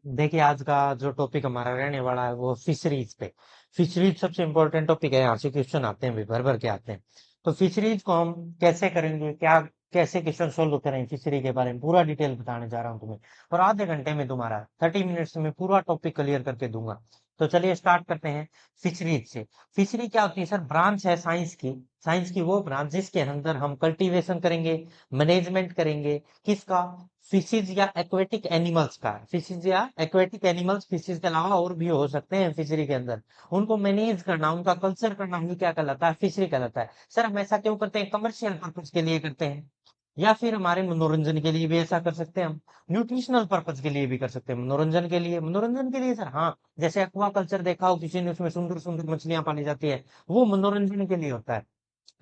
देखिए आज का जो टॉपिक हमारा रहने वाला है वो फिशरीज पे। फिशरीज सबसे इम्पोर्टेंट टॉपिक है, यहाँ से क्वेश्चन आते हैं भी भर भर के आते हैं। तो फिशरीज को हम कैसे करेंगे, क्या कैसे क्वेश्चन सोल्व करें फिशरी के बारे में पूरा डिटेल बताने जा रहा हूँ तुम्हें। और आधे घंटे में तुम्हारा 30 मिनट्स में पूरा टॉपिक क्लियर करके दूंगा। तो चलिए स्टार्ट करते हैं फिशरीज से। फिशरी क्या होती है सर? ब्रांच है साइंस की। साइंस की वो ब्रांच जिसके अंदर हम कल्टीवेशन करेंगे, मैनेजमेंट करेंगे। किसका? फिशेज या एक्वेटिक एनिमल्स का। फिशेज या एक्वेटिक एनिमल्स, फिशेज के अलावा और भी हो सकते हैं फिशरी के अंदर। उनको मैनेज करना, उनका कल्चर करना ही क्या कहलाता है? फिशरी कहलाता है। सर हम ऐसा क्यों करते हैं? कमर्शियल पर्पज के लिए करते हैं, या फिर हमारे मनोरंजन के लिए भी ऐसा कर सकते हैं हम। न्यूट्रिशनल पर्पज के लिए भी कर सकते हैं, मनोरंजन के लिए। मनोरंजन के लिए सर, हाँ, जैसे एक्वा कल्चर देखा हो किसी ने, उसमें सुंदर सुंदर मछलियां पाली जाती है, वो मनोरंजन के लिए होता है।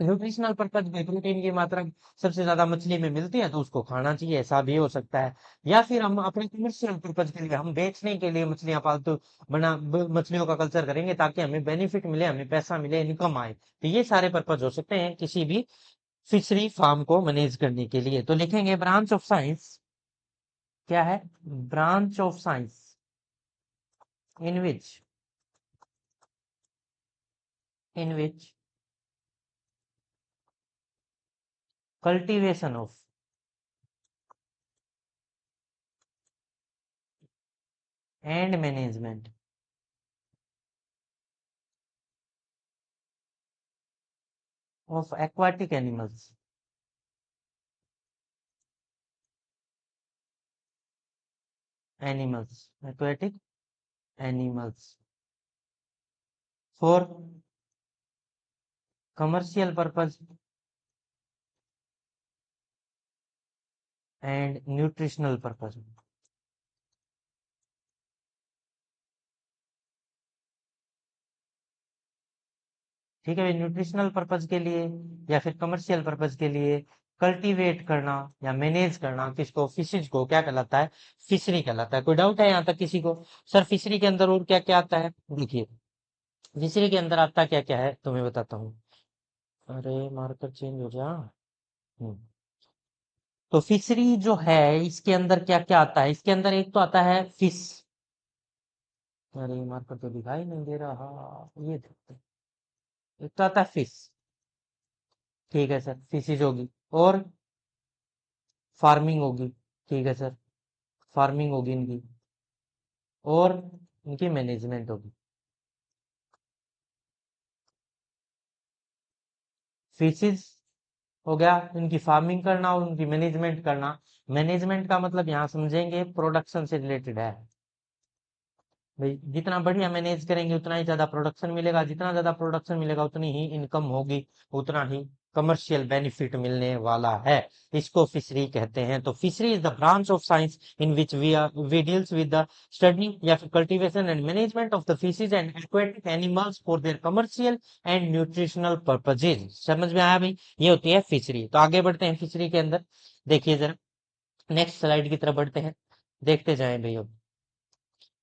न्यूट्रिशनल पर्पज में प्रोटीन की मात्रा सबसे ज्यादा मछली में मिलती है तो उसको खाना चाहिए, ऐसा भी हो सकता है। या फिर हम अपने कमर्शियल पर्पज के लिए, हम बेचने के लिए मछलियां पालतू मछलियों का कल्चर करेंगे ताकि हमें बेनिफिट मिले, हमें पैसा मिले, इनकम आए। तो ये सारे पर्पज हो सकते हैं किसी भी फिशरी फार्म को मैनेज करने के लिए। तो लिखेंगे ब्रांच ऑफ साइंस। क्या है? Branch of science in which cultivation of and management of aquatic animals. Animals, aquatic animals for commercial purpose and nutritional purpose. ठीक है, न्यूट्रिशनल पर्पज के लिए या फिर कमर्शियल पर्पज के लिए कल्टीवेट करना या मैनेज करना किसको? फिशेज को क्या कहलाता है? फिशरी कहलाता है। कोई डाउट है यहाँ तक किसी को? सर फिशरी के अंदर और क्या क्या आता है? देखिए, फिशरी के अंदर आता क्या क्या है तुम्हें बताता हूँ। अरे मार्कर चेंज हो जा। हम्म। तो फिशरी जो है इसके अंदर क्या क्या आता है? इसके अंदर एक तो आता है फिश। अरे मार्कर तो दिखाई नहीं दे रहा, ये देखते। एक तो आता है फिश। ठीक है सर, फिशिज होगी। और फार्मिंग होगी। ठीक है सर, फार्मिंग होगी इनकी। और इनकी मैनेजमेंट होगी। फिशिज हो गया, इनकी फार्मिंग करना और उनकी मैनेजमेंट करना। मैनेजमेंट का मतलब यहाँ समझेंगे प्रोडक्शन से रिलेटेड है। भाई जितना बढ़िया मैनेज करेंगे उतना ही ज्यादा प्रोडक्शन मिलेगा, जितना ज्यादा प्रोडक्शन मिलेगा उतनी ही इनकम होगी, उतना ही कमर्शियल बेनिफिट मिलने वाला है। इसको फिशरी कहते हैं। तो fishery is the branch of science in which we deals with the study या फिर cultivation and management of the fishes and aquatic animals for their commercial and nutritional purposes. समझ में आया भाई? ये होती है फिशरी। तो आगे बढ़ते हैं फिशरी के अंदर। देखिए जरा, नेक्स्ट स्लाइड की तरफ बढ़ते हैं, देखते जाएं भैया।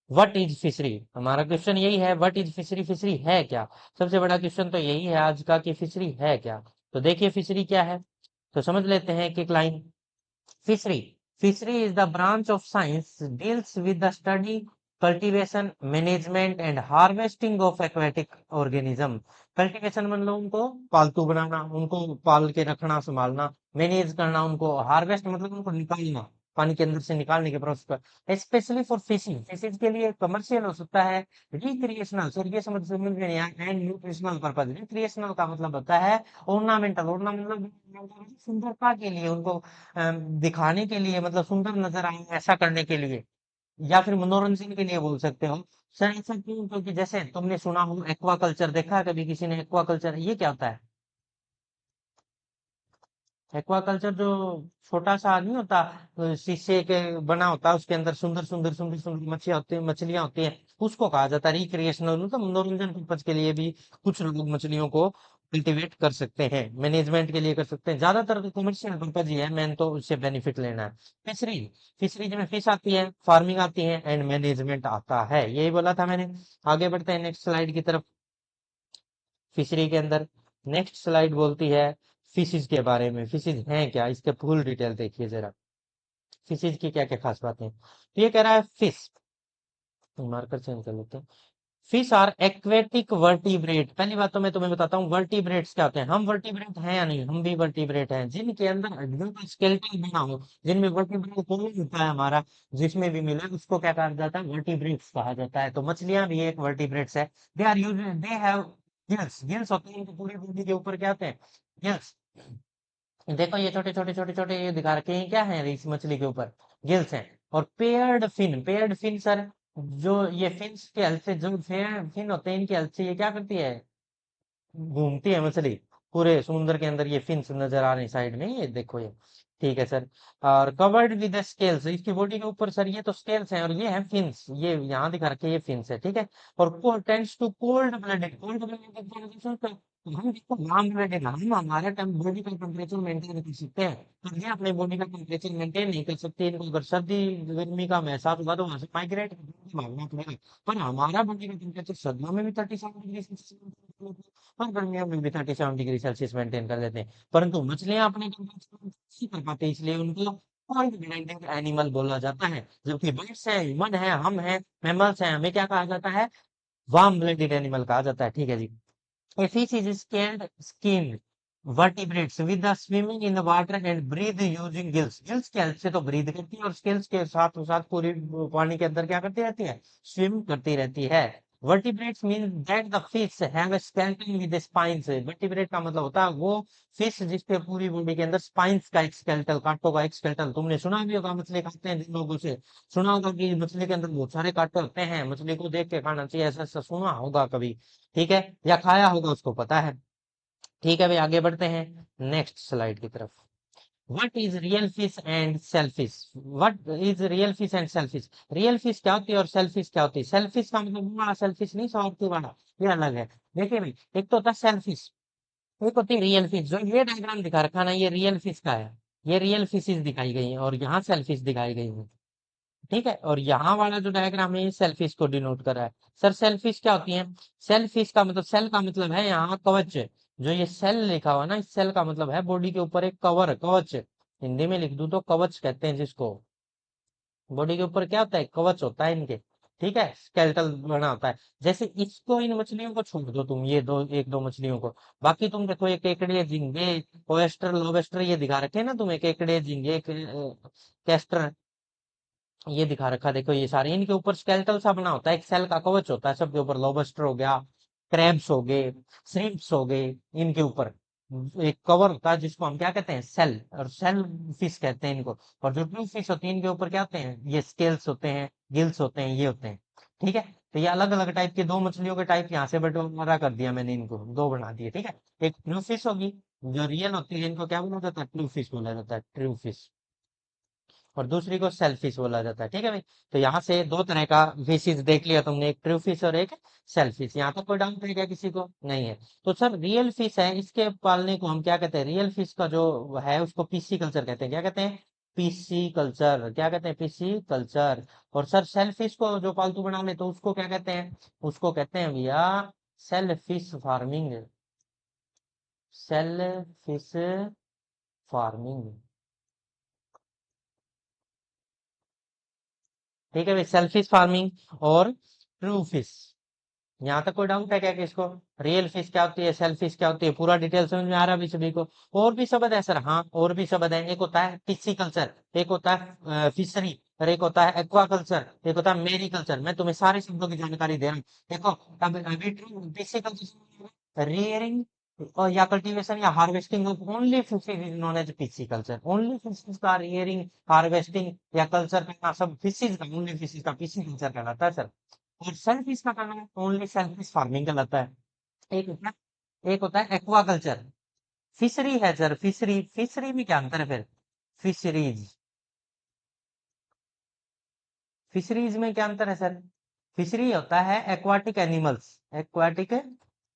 What is fishery? हमारा क्वेश्चन यही है, व्हाट इज फिशरी? फिशरी है क्या? सबसे बड़ा क्वेश्चन तो यही है आज का कि फिशरी है क्या। तो देखिए फिशरी क्या है, तो समझ लेते हैं एक एक line. Fishery, fishery is the branch of science deals with the study, cultivation, management and harvesting of aquatic organism. Cultivation मतलब उनको पालतू बनाना, उनको पाल के रखना, संभालना। मैनेज करना उनको, हार्वेस्ट मतलब उनको निकालना, पानी के अंदर से निकालने के प्रोसेस पर। स्पेशली फॉर फिशिंग, फिशिंग के लिए कमर्शियल हो सकता है। रिक्रिएशनल, सर ये समझ में नहीं आया। एंड न्यूट्रिशनल पर्पज, रिक्रिएशनल का मतलब होता है ऑर्नामेंटल। ऑर्नामेंटल मतलब सुंदरता के लिए, उनको दिखाने के लिए, मतलब सुंदर नजर आए ऐसा करने के लिए। या फिर मनोरंजन के लिए बोल सकते हो। सर ऐसा क्यों? क्योंकि जैसे तुमने सुना हो एक्वा कल्चर, देखा है कभी किसी ने एक्वा कल्चर? ये क्या होता है? एक्वाकल्चर जो छोटा सा नहीं होता, शीशे के बना होता है, उसके अंदर सुंदर सुंदर सुंदर सुंदर मछलियां होती है, मछलियां होती हैं, उसको कहा जाता है रिक्रिएशनल। मतलब मनोरंजन पर्पज के लिए भी कुछ लोग मछलियों को कल्टीवेट कर सकते हैं, मैनेजमेंट के लिए कर सकते हैं। ज्यादातर तो कमर्शियल पर्पज ही है, मैन तो उससे बेनिफिट लेना है। फिशरी, फिशरीज में फिश आती है, फार्मिंग आती है एंड मैनेजमेंट आता है, यही बोला था मैंने। आगे बढ़ते हैं नेक्स्ट स्लाइड की तरफ। फिशरी के अंदर नेक्स्ट स्लाइड बोलती है फिशेज के बारे में। फिशेज हैं क्या, इसके फुल डिटेल देखिए जरा। फिशेज की क्या क्या खास बातें हैं। तो ये कह रहा है फिश, मार्कर चेंज कर लेते हैं। Fish are aquatic vertebrate. पहली बात तो मैं तुम्हें बताता हूँ वर्टिब्रेट्स क्या होते हैं। हम वर्टिब्रेट हैं या नहीं? हम भी वर्टिब्रेट हैं, जिनके अंदर हड्डियों का स्केलेटन बना हो, जिनमें वर्टिब्रेट कोई होता है हमारा, जिसमें भी मिले उसको क्या कहा जाता है? वर्टिब्रेट्स कहा जाता है। तो मछलियां भी एक वर्टिब्रेट्स है। They are use, they have gills. Gills होते हैं इनकी पूरी बॉडी के ऊपर, क्या होते हैं? गिल्स। देखो ये छोटे छोटे छोटे छोटे ये दिखा रखे हैं, क्या है इस मछली के ऊपर? गिल्स हैं। और paired fin, paired fin sir, जो ये फिन्स के हेल्प से, जो फिन होते हैं इनकी हेल्प से ये क्या करती है? घूमती है मछली। पूरे समुद्र के अंदर ये फिन्स नजर आ रहे हैं साइड में, ये देखो ये। ठीक है सर। और कवर्ड विद स्केल्स, इसकी बॉडी के ऊपर सर ये तो स्केल्स हैं, और ये है फिन्स, ये यहाँ दिखा रखे ये फिन्स है, ठीक है। और tends to cold blooded, cold blooded हम देखो वार्म ब्लडेड, हम हमारा बॉडी का टेम्परेचर मेंटेन कर सकते हैं, तो ये अपने बॉडी का टेम्परेचर मेंटेन नहीं कर सकते। इनको अगर सर्दी गर्मी का एहसास हुआ तो वहां से माइग्रेट भागना पड़ेगा। पर हमारा बॉडी का टेम्परेचर सर्दियों में भी 37 डिग्री और गर्मियों में भी 37 डिग्री सेल्सियस मेंटेन कर लेते हैं। परंतु मछलियां अपने टेम्परेचर नहीं कर पाते, इसलिए उनको कोल्ड ब्लडेड एनिमल बोला जाता है। जबकि बर्ड्स है, ह्यूमन है, हम हैं, मैमल्स हैं, हमें क्या कहा जाता है? वार्म ब्लडेड एनिमल कहा जाता है, ठीक है जी। A fish is scaled skinned vertebrates with the swimming in the water and breathe using gills. Gills के हेल्प से तो ब्रीद करती है, और स्किल्स के साथ साथ पूरी पानी के अंदर क्या करती रहती है? स्विम करती रहती है। Vertebrates mean that the fish have a skeleton with spines। Vertebrate का मतलब होता है वो फिश जिसके पूरी बॉडी के अंदर स्पाइंस का एक स्केलेटल, कांटों का एक स्केलेटल। तुमने सुना भी होगा, मछली खाते हैं जिन लोगों से, सुना होगा कि मछली के अंदर बहुत सारे कांटे होते हैं, मछली को देख के खाना चाहिए, ऐसा ऐसा सुना होगा कभी, ठीक है, या खाया होगा उसको पता है। ठीक है भाई, आगे बढ़ते हैं नेक्स्ट स्लाइड की तरफ। What is real fish and shellfish? What is real fish and shellfish? Real fish क्या होती है और सेलफिश क्या होती है? सेलफिश का मतलब वो वाला सेलफिश नहीं, स्वार्थी वाला, ये अलग है। देखिए भाई, एक तो होता है सेलफिश, एक होती है रियल फिश। जो ये डायग्राम दिखा रखा ना, ये रियल फिश का है, ये रियल फिशेस दिखाई गई है, और यहाँ सेलफिश दिखाई गई है, ठीक है। और यहाँ वाला जो डायग्राम है ये सेलफिश को डिनोट कर रहा है। सर सेलफिश क्या होती है? सेलफिश का मतलब, सेल का मतलब है यहाँ कवच। जो ये सेल लिखा हुआ ना, इस सेल का मतलब है बॉडी के ऊपर एक कवर, कवच। हिंदी में लिख दूं तो कवच कहते हैं जिसको। बॉडी के ऊपर क्या होता है? कवच होता है इनके, ठीक है, स्केलेटल बना होता है। जैसे इसको, इन मछलियों को छोड़ दो तुम, ये दो, एक दो मछलियों को, बाकी तुम देखो, ये केकड़े, झींगे, ओएस्टर, लोबस्टर, ये दिखा रखे हैं ना तुम्हें, केकड़े, झींगे, कैस्टर, ये दिखा रखा, देखो ये सारे, इनके ऊपर स्केलेटल सा बना होता है, एक सेल का कवच होता है सबके ऊपर। लॉबस्टर हो गया, क्रैब्स हो गए, श्रिम्प्स हो गए, इनके ऊपर एक कवर होता है जिसको हम क्या कहते हैं? सेल, और सेल फिश कहते हैं इनको। और जो ट्रू फिश होती है इनके ऊपर क्या होते हैं? ये स्केल्स होते हैं, गिल्स होते हैं, ये होते हैं, ठीक है। तो ये अलग अलग टाइप के दो मछलियों के टाइप यहाँ से बंटवारा कर दिया मैंने, इनको दो बना दिए, ठीक है। एक ट्रू फिश होगी, जो रियल होती है, इनको क्या बोला जाता है? ट्रू फिश बोला जाता है, ट्रू फिश। और दूसरी को सेल्फिश बोला जाता है, ठीक है भाई। तो यहाँ से दो तरह का फिशेज देख लिया तुमने, एक ट्रू फिश और एक सेल्फिश। यहाँ तक कोई डाउट है क्या किसी को? नहीं है। तो सर रियल फिश है, इसके पालने को हम क्या कहते हैं? रियल फिश का जो है उसको पीसी कल्चर कहते हैं। क्या कहते हैं? PC culture. क्या कहते हैं? PC culture. और सर सेलफिश को जो पालतू बना ले तो उसको क्या कहते हैं? उसको कहते हैं भैया सेलफिश फार्मिंग। सेलफिश फार्मिंग, ठीक है भाई, सेल्फिश फार्मिंग और ट्रू फिश। यहाँ तक कोई डाउट है क्या कि इसको? रियल फिश क्या होती है, सेल्फिश क्या होती है, पूरा डिटेल समझ में आ रहा है अभी सभी को? और भी शब्द है सर, हाँ और भी शब्द है। एक होता है पिस्सी कल्चर, एक होता है फिशरी, और एक होता है एक्वा कल्चर, एक होता है मेरी कल्चर। मैं तुम्हें सारे शब्दों की जानकारी दे रहा हूँ। देखो, अब अभी पिस्सी कल्चर रियरिंग और या कल्टीवेशन या harvesting of only fishes is known as pisciculture. Only fishes का रियरिंग, हार्वेस्टिंग या कल्चर करना, सब फिशेज का, ओनली फिशेज का पिस्सी कल्चर कहलाता है सर। और सेल्फिश का करना है ओनली सेल्फिश फार्मिंग कहलाता है। एक होता है एक्वा कल्चर। फिशरी है सर, फिशरी, फिशरी में क्या अंतर है फिर? फिशरीज, फिशरीज में क्या अंतर है सर? फिशरी होता है एक्वाटिक एनिमल्स, एक्वाटिक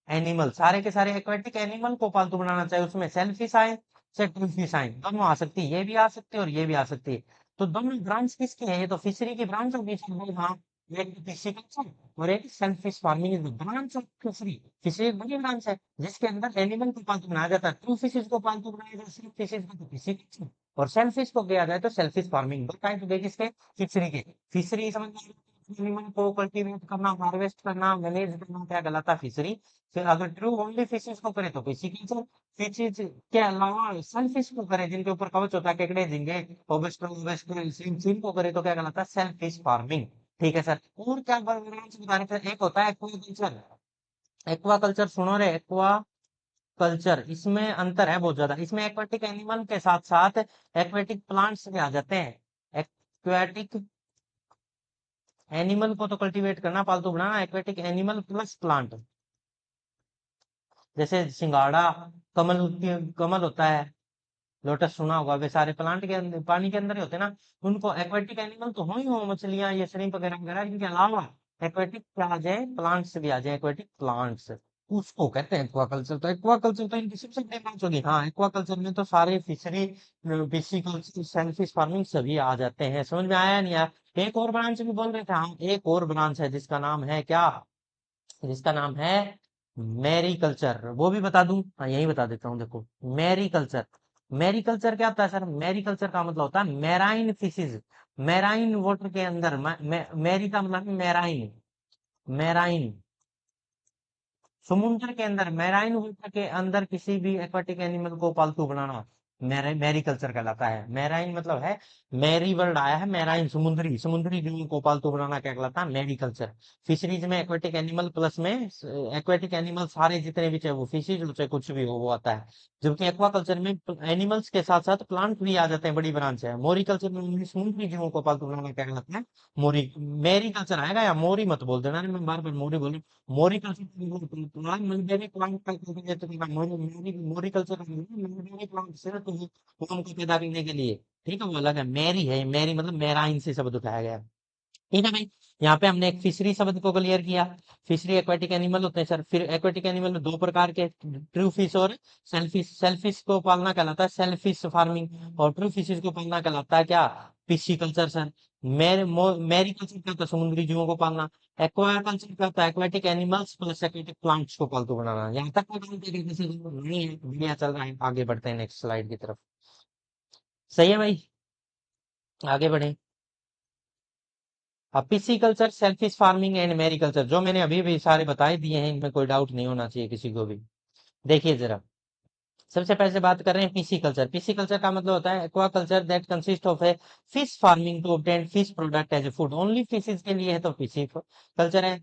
एनिमल, सारे के सारे एक्वाटिक एनिमल को पालतू बनाना चाहिए, उसमें सेल्फिश आए चाहे ट्रूफिश आए, दोनों आ सकती है, ये भी आ सकती है और ये भी आ सकती है। तो दोनों ब्रांच किसकी है? ये तो फिशरी की ब्रांच होगी सर भाई, हाँ। एक पिस्सिकल्चर और एक selfish farming is the branch of fishery. Fishery एक बड़ी ब्रांच है जिसके अंदर एनिमल को पालतू बनाया जाता है। ट्रू फिशेज को पालतू बनाया जाता है, सिर्फ फिशेज को तो पिस्सिकल्चर, और सेल्फिश को किया जाए तो सेल्फिश फार्मिंग। दो टाइप देखे इसके फिशरी के। फिशरी समझ में आ रही है? एनिमल को कल्टीवेट करना, हार्वेस्ट करना, मैनेज करना क्या कहलाता है? फिशरी। फिर अगर ट्रू ओनली फिशेज को करे तो फिशिकल्चर। फिशेज के अलावा सन फिश को करे जिनके ऊपर कवच होता है, केकड़े, झींगे, ओबस्टर, श्रिम्प को करे तो क्या कहलाता है? Self fish farming. ठीक है सर। और क्या ब्रांच बता रहे थे? एक होता है एक्वाकल्चर। एक्वाकल्चर सुनो रे, एक्वा कल्चर, इसमें अंतर है बहुत ज्यादा। इसमें एक्वेटिक एनिमल के साथ साथ एक्वेटिक प्लांट्स भी आ जाते हैं। एक्वेटिक एनिमल को तो कल्टीवेट करना, पालतू बनाना, एक्वेटिक एनिमल प्लस प्लांट, जैसे सिंगाड़ा, कमल होता है, लोटस सुना होगा, वे सारे प्लांट के अंदर, पानी के अंदर ही होते हैं ना। उनको एक्वेटिक एनिमल तो हो ही हो, मछलियां, ये श्रिम्प वगैरह वगैरह, इनके अलावा एक्वेटिक क्या आ जाए? प्लांट्स भी आ जाए, एक्वेटिक प्लांट्स, उसको कहते हैं एक्वाकल्चर। तो एक्वाकल्चर तो इनकी सबसे बड़ी ब्रांच होगी। हाँ, एक्वाकल्चर में तो सारे फिशरी, पिसीकल्चर, सेलफिश फार्मिंग सभी आ जाते हैं। समझ में आया नहीं यार? एक और ब्रांच भी बोल रहे थे हम, एक और ब्रांच है जिसका नाम है क्या? जिसका नाम है मैरीकल्चर। वो भी बता दूं? हाँ, यही बता देता हूँ, देखो। मैरीकल्चर, मैरीकल्चर क्या होता है सर? मैरीकल्चर का मतलब होता है मैराइन फिशेज, मैराइन वाटर के अंदर। मैरी का मतलब मैराइन, मैराइन, समुद्र के अंदर, मैराइन वाटर के अंदर किसी भी एक्वाटिक एनिमल को पालतू बनाना मैरीकल्चर कहलाता है। मैराइन मतलब है, मैरी वर्ड आया है, मैराइन, समुद्री, समुद्री जीवों को पालतू बनाना क्या कहलाता है? मैरीकल्चर। फिशरीज में एक्वेटिक एनिमल प्लस में एक्वेटिक एनिमल सारे जितने भी, चाहे वो फिशेज हो चाहे कुछ भी हो, वो आता है। जबकि एक्वाकल्चर में एनिमल्स के साथ साथ प्लांट भी आ जाते हैं, बड़ी ब्रांच है। मोरिकल्चर में समुद्री जीवों को पालतू बनाना क्या कहलाता है? मोरी। मैरीकल्चर आएगा, या मोरी मत बोल देना, मैं बार बार मोरी बोलूं। मोरिकल्चर मलबेरी प्लांट का कल्टीवेट करना, मोरिकल्चर का मलबेरी प्लांट सिर्फ फूलों को पैदा करने के लिए। ठीक है, वो अलग है। मैरी है, मैरी मतलब मैराइन से शब्द उठाया गया है। ठीक है भाई। यहाँ पे हमने एक फिशरी शब्द को क्लियर किया। फिशरी एक्वेटिक एनिमल होते हैं सर। फिर एक्वेटिक एनिमल में दो प्रकार के, ट्रू फिश और सेलफिश। सेलफिश को पालना कहलाता है सेलफिश फार्मिंग, और ट्रू फिशेज को पालना कहलाता है क्या? Pisciculture sir. मैरीकल्चर क्या होता है? समुद्री जीवों को पालना। एक्वाकल्चर क्या होता है? Aquatic animals plus aquatic plants को पालतू बनाना। यहाँ तक का काम तरीके से नहीं है, बढ़िया चल रहा है। आगे बढ़ते हैं नेक्स्ट स्लाइड की तरफ। सही है भाई, आगे बढ़े। अब pisciculture, selfish farming and mariculture, जो मैंने अभी भी सारे बताए दिए हैं, इनमें कोई डाउट नहीं होना चाहिए किसी को भी। देखिए जरा, सबसे पहले बात कर रहे हैं पीसी कल्चर। पीसी कल्चर का मतलब होता है aquaculture that consist of a fish farming to obtain fish product as a food. Only fishes के लिए है तो पीसी कल्चर है।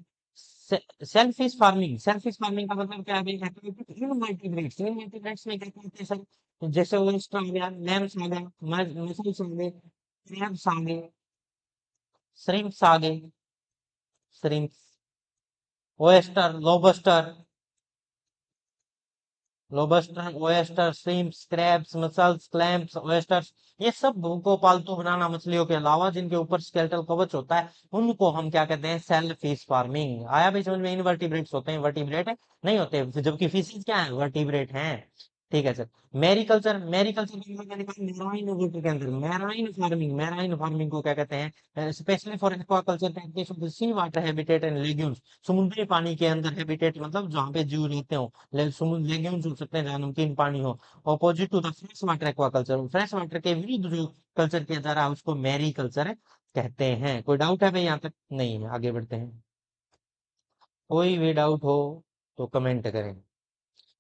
Self fish farming, self fish farming का मतलब क्या है? इनवर्टिब्रेट्स, इनवर्टिब्रेट्स में क्या कहते हैं सर? जैसे ओयस्टर आ गया, लैम्स आ गया, मसल्स आ गए, क्रैब्स आ गए, श्रिम्प्स आ गए, shrimps, oyster, lobster, lobster, oyster, shrimps, crabs, mussels, clams, oysters, ये सब को पालतू बनाना मछलियों के अलावा, जिनके ऊपर स्केलेटल कवच होता है, उनको हम क्या कहते हैं? Shell fish farming. आया भी समझ में? इनवर्टिब्रेट्स होते हैं, वर्टिब्रेट नहीं होते, जबकि फिशेज क्या है? वर्टिब्रेट हैं। ठीक है sir. Mariculture, mariculture marine water के अंदर, मैराइन फार्मिंग, मैराइन फार्मिंग को क्या कहते हैं? Specially for aquaculture practice of the sea water habitat and legumes. समुद्री पानी के अंदर हैबिटेट मतलब जहाँ पे जीव रहते हो, लेग्यूम्स हो सकते हैं जहाँ नमकीन पानी हो। Opposite to the fresh water aquaculture, fresh water के विरुद्ध जो कल्चर किया जा रहा है उसको मैरी कल्चर कहते हैं। कोई डाउट है भाई? यहाँ तक नहीं है, आगे बढ़ते हैं। कोई भी डाउट हो तो कमेंट करें।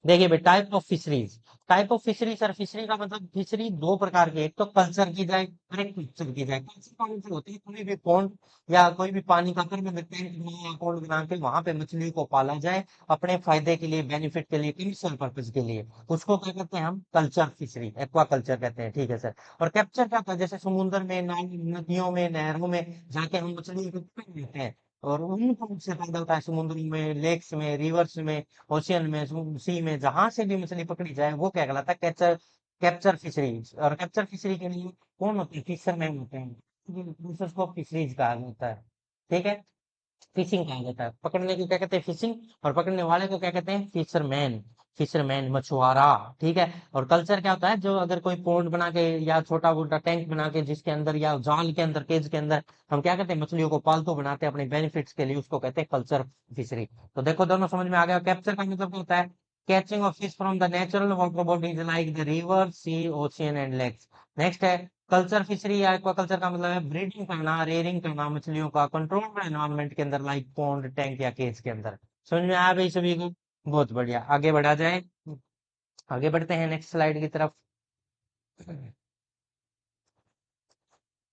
देखिए भाई, type of fisheries. Type of fishery sir, fishery का मतलब फिशरी दो प्रकार की, एक तो कल्चर की जाए और एक कल्चर की जाए। कल्चर का मतलब होती है कोई भी पॉन्ड या कोई भी पानी का अगर में टैंक या पॉन्ड बना के वहां पे मछलियों को पाला जाए अपने फायदे के लिए, बेनिफिट के लिए, कमर्शियल पर्पज के लिए, उसको क्या कहते हैं हम? कल्चर फिशरी, एक्वा कल्चर कहते हैं। ठीक है सर। और कैप्चर क्या होता है? जैसे समुद्र में, नदियों में, नहरों में जाके हम मछलियों को पकड़ लेते हैं, और उन्हीं को से पैदा होता है समुद्र में, लेक्स में, रिवर्स में, ओशियन में, सी में, जहां से भी मछली पकड़ी जाए वो क्या कहलाता है? Capture, capture fisheries. और कैप्चर फिशरी के लिए कौन होते हैं? फिशरमैन होते हैं, दूसरे को फिशरीज कहा जाता है। ठीक है, फिशिंग कहा जाता है। पकड़ने को क्या कहते हैं? फिशिंग। और पकड़ने वाले को क्या कहते हैं? फिशरमैन, फिशरमैन, मछुआरा। ठीक है। और कल्चर क्या होता है? जो अगर कोई पोर्ट बना के या छोटा मोटा टैंक बना के जिसके अंदर या जाल के अंदर, केज के अंदर हम क्या कहते हैं? मछलियों को पालतू बनाते हैं अपने बेनिफिट्स के लिए, उसको कहते हैं कल्चर फिशरी। तो देखो, दोनों समझ में आ गया। कैप्चर का मतलब क्या होता है? Catching of fish from the natural water bodies like the river, sea, ocean and lakes. Next है कल्चर फिशरी या एक्वाकल्चर का मतलब है ब्रीडिंग करना, रेयरिंग करना मछलियों का कंट्रोल्ड एनवायरनमेंट के अंदर, लाइक पॉन्ड, टैंक या केज के अंदर। समझ में आया भाई सभी को? बहुत बढ़िया, आगे बढ़ा जाए। आगे बढ़ते हैं नेक्स्ट स्लाइड की तरफ।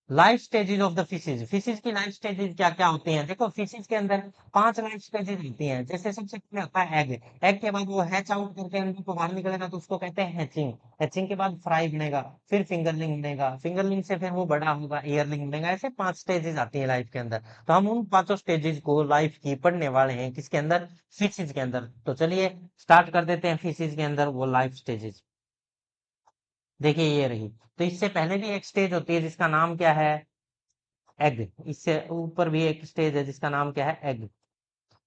Life stages of the fishes. Fishes की लाइफ स्टेजेस क्या क्या होती हैं? देखो फिशेज के अंदर 5 लाइफ स्टेजेस होती हैं। जैसे सबसे पहले होता है एग। एग के बाद वो हैच आउट करके अंडे को बाहर निकलेगा तो उसको कहते हैं हैचिंग। हैचिंग के बाद फ्राई बनेगा, फिर फिंगरलिंग बनेगा, फिंगरलिंग से फिर वो बड़ा होगा, ईयरलिंग बनेगा। ऐसे 5 स्टेजेस आती है लाइफ के अंदर। तो हम उन पांचों स्टेजेस को लाइफ की पढ़ने वाले हैं किसके अंदर? फिशेज के अंदर। तो चलिए स्टार्ट कर देते हैं फिशेज के अंदर वो लाइफ स्टेजेस। देखिए ये रही। तो इससे पहले भी एक स्टेज होती है जिसका नाम क्या है? एग। इससे ऊपर भी एक स्टेज है जिसका नाम क्या है? एग।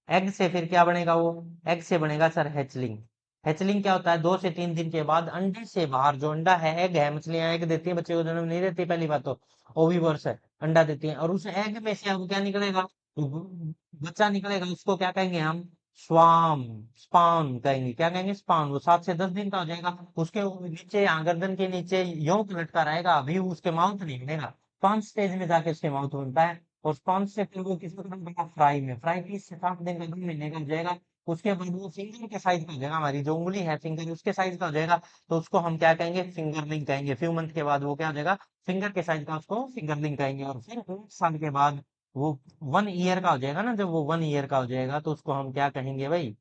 एग से फिर क्या बनेगा? वो एग से बनेगा सर हैचलिंग। हैचलिंग क्या होता है? 2 से 3 दिन के बाद अंडे से बाहर जो अंडा है, एग है, मछलियां एग देती हैं, बच्चे को जन्म नहीं देती, पहली बात तो ओवीवर्स है, अंडा देती हैं, और उस एग में से अब क्या निकलेगा? बच्चा निकलेगा, उसको क्या कहेंगे हम? स्वाम, स्पान कहेंगे। क्या कहेंगे? स्पान। वो 7 से 10 दिन का हो जाएगा। उसके नीचे यहाँ गर्दन के नीचे योंक लटका रहेगा, अभी उसके माउथ नहीं बनेगा। 5 स्टेज में जाके उसके माउथ बनता है। और स्पॉन्ज से फिर वो किसी तरह बड़ा फ्राई में, फ्राई 30 से 60 दिन का, 2 महीने का हो जाएगा। उसके बाद वो फिंगर के साइज का हो जाएगा, हमारी जो उंगली है फिंगर उसके साइज का हो जाएगा। तो उसको हम क्या कहेंगे? फिंगरलिंग कहेंगे। फ्यू मंथ के बाद वो क्या हो जाएगा? फिंगर के साइज का, उसको फिंगरलिंग कहेंगे। और फिर 1 साल के बाद वो 1 ईयर का हो जाएगा ना, जब वो 1 ईयर का हो जाएगा तो उसको हम क्या कहेंगे भाई?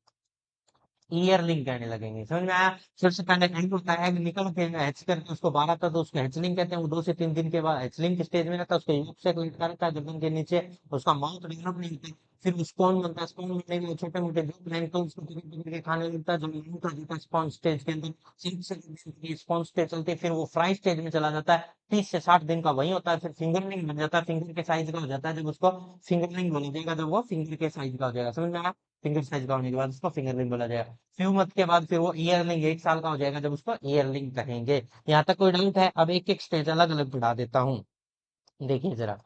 ईयरलिंग कहने लगेंगे। समझ में आया? सबसे पहले एग होता है, एग निकल के हैच करके उसको बाहर आता है तो उसको हैचलिंग कहते हैं। वो 2 से 3 दिन के बाद हैचलिंग के स्टेज में रहता है, उसको यूक से लटका रहता है गर्दन के नीचे, उसका माउथ डेवलप नहीं होता। फिर वो स्पॉन बनता है, स्पॉन बनने के बाद छोटे मोटे जो प्लैंक्टन उसको पकड़ पकड़ के खाने लगता है, जब माउथ आ जाता है स्पॉन स्टेज के अंदर, स्पॉन स्टेज चलती है, फिर वो फ्राई स्टेज में चला जाता है। 30 से 60 दिन का वही होता है, फिर फिंगरलिंग बन जाता है, फिंगर के साइज का हो जाता है, जब उसको फिंगरलिंग बोला जाएगा, जब वो फिंगर के साइज का हो जाएगा। समझ में आया? फिंगर साइज का होने के बाद उसको फिंगरलिंग बोला जाएगा। फ्यू मंथ के बाद फिर वो ईयरलिंग 1 साल का हो जाएगा, जब उसको ईयरलिंग कहेंगे। यहाँ तक कोई डाउट है? अब एक एक स्टेज अलग अलग बढ़ा देता हूँ, देखिए जरा।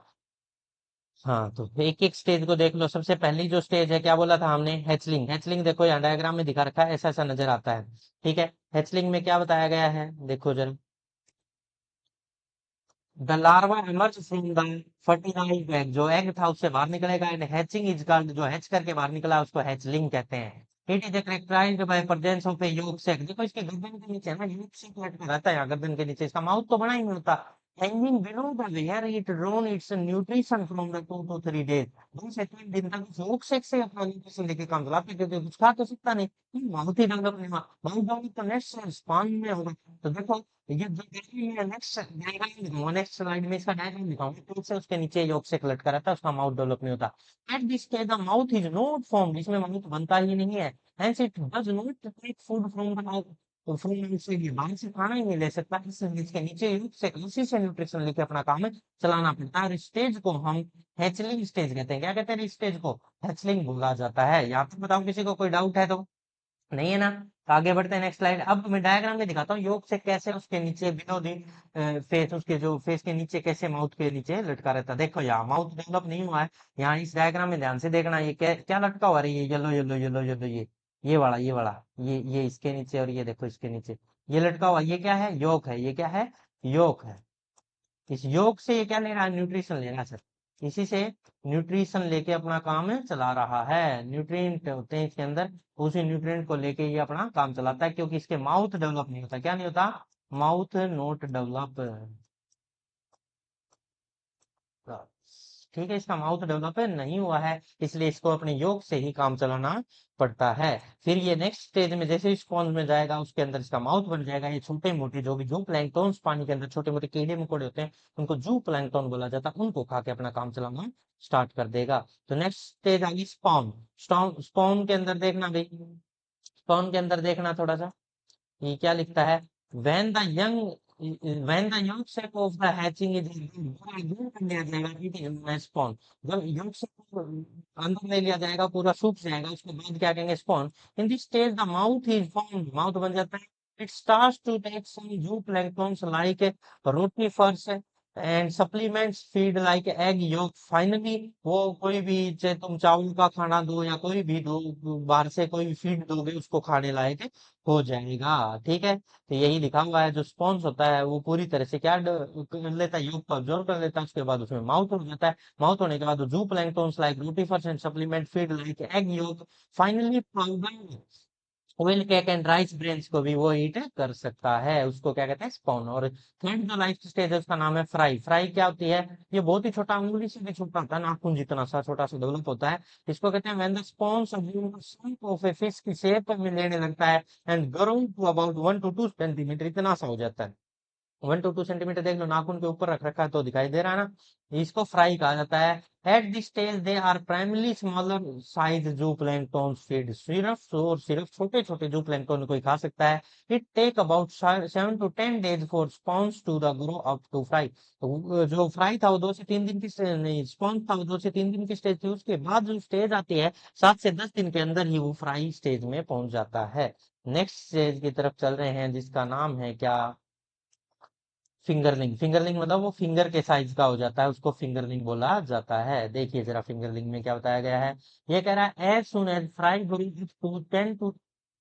हाँ, तो एक एक स्टेज को देख लो। सबसे पहली जो स्टेज है, क्या बोला था हमने? हैचलिंग। हैचलिंग देखो यहाँ डायग्राम में दिखा रखा है, ऐसा ऐसा नजर आता है। ठीक है, हैचलिंग में क्या बताया गया है देखो जरा। The larva emerge from the fertilized egg। जो एग था उससे बाहर निकलेगा। And hatching is called. जो हैच करके बाहर निकला उसको हैचलिंग कहते हैं। It is characterized by presence of a yolk sac। देखो इसके गर्दन के नीचे है ना, yolk sac लटका रहता है यहाँ गर्दन के नीचे, इसका माउथ तो बना ही नहीं होता। Hanging below the where it drawn its nutrition from the 2 to 3 days। 2 से 3 दिन तक उस yolk sac से अपना न्यूट्रिशन लेके काम चलाते, क्योंकि कुछ खा तो सकता नहीं, माउथ ही डेवलप नहीं हुआ। माउथ डेवलप तो नेक्स्ट स्पान में होगा। तो देखो ये जो देखिए, ये नेक्स्ट डायग्राम दिखाऊंगा, नेक्स्ट स्लाइड में इसका डायग्राम दिखाऊंगा, तो उससे उसके नीचे योग से लटका रहता है, उसका माउथ डेवलप नहीं होता। At this stage the mouth is not formed. इसमें माउथ बनता ही नहीं है। Hence it does not take food from the mouth. तो फ्रॉम आउटसाइड, ये बाहर से खाना ही नहीं ले सकता, इसलिए इसके नीचे योग से उसी से न्यूट्रिशन लेके अपना काम चलाना पड़ता है। और इस स्टेज को हम हैचलिंग स्टेज कहते हैं। क्या कहते हैं? इस स्टेज को हैचलिंग बोला जाता है। यहाँ तक बताओ, किसी को कोई डाउट है तो? नहीं है ना? तो आगे बढ़ते हैं नेक्स्ट स्लाइड। अब मैं डायग्राम में दिखाता हूँ योग से कैसे उसके नीचे बिलो दी फेस, उसके जो फेस के नीचे कैसे माउथ के नीचे लटका रहता है। देखो यहाँ माउथ डेवलप नहीं हुआ है। यहाँ इस डायग्राम में ध्यान से देखना, ये क्या क्या लटका हुआ है? ये येलो येलो येलो येलो, ये वाला, ये वाला, ये इसके नीचे, और ये देखो इसके नीचे ये लटका हुआ, ये क्या है? योग है। ये क्या है? योग है। इस योग से ये क्या ले रहा है? न्यूट्रिशन ले रहा है सर। इसी से न्यूट्रिशन लेके अपना काम चला रहा है। न्यूट्रिएंट होते हैं इसके अंदर, उसी न्यूट्रिएंट को लेके ये अपना काम चलाता है, क्योंकि इसके माउथ डेवलप नहीं होता। क्या नहीं होता? Mouth note develop. ठीक है, इसका माउथ डेवलप नहीं हुआ है, इसलिए इसको अपने योग से ही काम चलाना पड़ता है। फिर ये नेक्स्ट स्टेज में जैसे स्पॉन्ज में जाएगा, उसके अंदर इसका माउथ बन जाएगा। ये छोटे मोटे जो भी जू प्लैंक्टन पानी के अंदर छोटे मोटे कीड़े मकोड़े होते हैं, उनको जू प्लैंक्टन बोला जाता है, उनको खा के अपना काम चलाना स्टार्ट कर देगा। तो नेक्स्ट स्टेज आ गई स्पॉन। स्पॉन के अंदर देखना भाई, स्पॉन के अंदर देखना थोड़ा सा, ये क्या लिखता है? when the young when the young sac of the hatching is पूरा दूर कर लिया जाएगा, ठीक है, spawn। जब young sac को अंदर ले लिया जाएगा, पूरा सूख जाएगा, उसके बाद क्या कहेंगे? spawn। in this stage the mouth is formed। Mouth बन जाता है। it starts to take some zooplanktons like rotifers and supplements feed like egg yolk, finally वो कोई भी, चाहे तुम चावल का खाना दो या कोई भी दो, बाहर से कोई भी फीड दोगे उसको खाने लायक हो जाएगा। ठीक है, तो यही लिखा हुआ है। जो स्पॉन्स होता है वो पूरी तरह से क्या कर लेता है, योग को ऑब्जर्व कर लेता है, उसके बाद उसमें माउथ हो जाता है। माउथ होने के बाद zooplanktons like rotifers and supplement feed like egg yolk, finally powder wheel cake and rice brans को भी वो ईट कर सकता है, उसको क्या कहते हैं, स्पॉन। और थर्ड जो लाइफ स्टेज है उसका नाम है फ्राई। फ्राई क्या होती है, ये बहुत ही छोटा, अंगुली से भी छोटा होता है, नाखून जितना सा छोटा सा डेवलप होता है। इसको कहते हैं when the spawns of a fish की शेप में लेने लगता है and grow to about 1 to 2 centimetre, इतना सा हो जाता है। 1 to 2 सेंटीमीटर देख लो, नाखून के ऊपर रख रखा है तो दिखाई दे रहा है ना। इसको फ्राई कहा जाता है। At this stage they are primarily smaller size zooplankton feed, सिर्फ और सिर्फ छोटे छोटे जू प्लैंक्टन को ही खा सकता है। It take about 7 to 10 days for spawns to the grow up to fry. तो जो फ्राई था वो 2 से 3 दिन की नहीं, स्पॉन्स था वो 2 से 3 दिन की स्टेज थी, उसके बाद जो स्टेज आती है 7 से 10 दिन के अंदर ही वो फ्राई स्टेज में पहुंच जाता है। नेक्स्ट स्टेज की तरफ चल रहे हैं जिसका नाम है क्या, फिंगरलिंग। फिंगरलिंग मतलब वो फिंगर के साइज का हो जाता है, उसको फिंगरलिंग बोला जाता है। देखिए जरा फिंगरलिंग में क्या बताया गया है। ये कह रहा है as soon as fry to 10 to,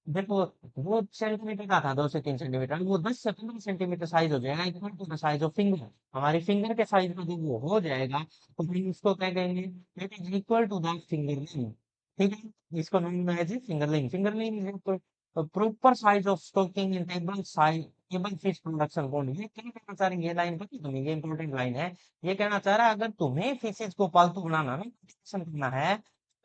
देखो वो सेंटीमीटर का था, 2 से 3 सेंटीमीटर, वो 10 से 15 सेंटीमीटर साइज हो जाएगा, equal to the size of finger. हमारी फिंगर के साइज का जब वो हो जाएगा तो फिर उसको क्या कहेंगे, it is equal to the fingerling. ठीक है, इसको नाम है जी fingerling. Fingerling is proper size of stocking in table size table fish production pond. ये क्या कहना चाह रही है, ये लाइन पता है तुम्हें, ये इंपॉर्टेंट लाइन है। ये कहना चाह रहा है अगर तुम्हें फिशेज को पालतू बनाना ना,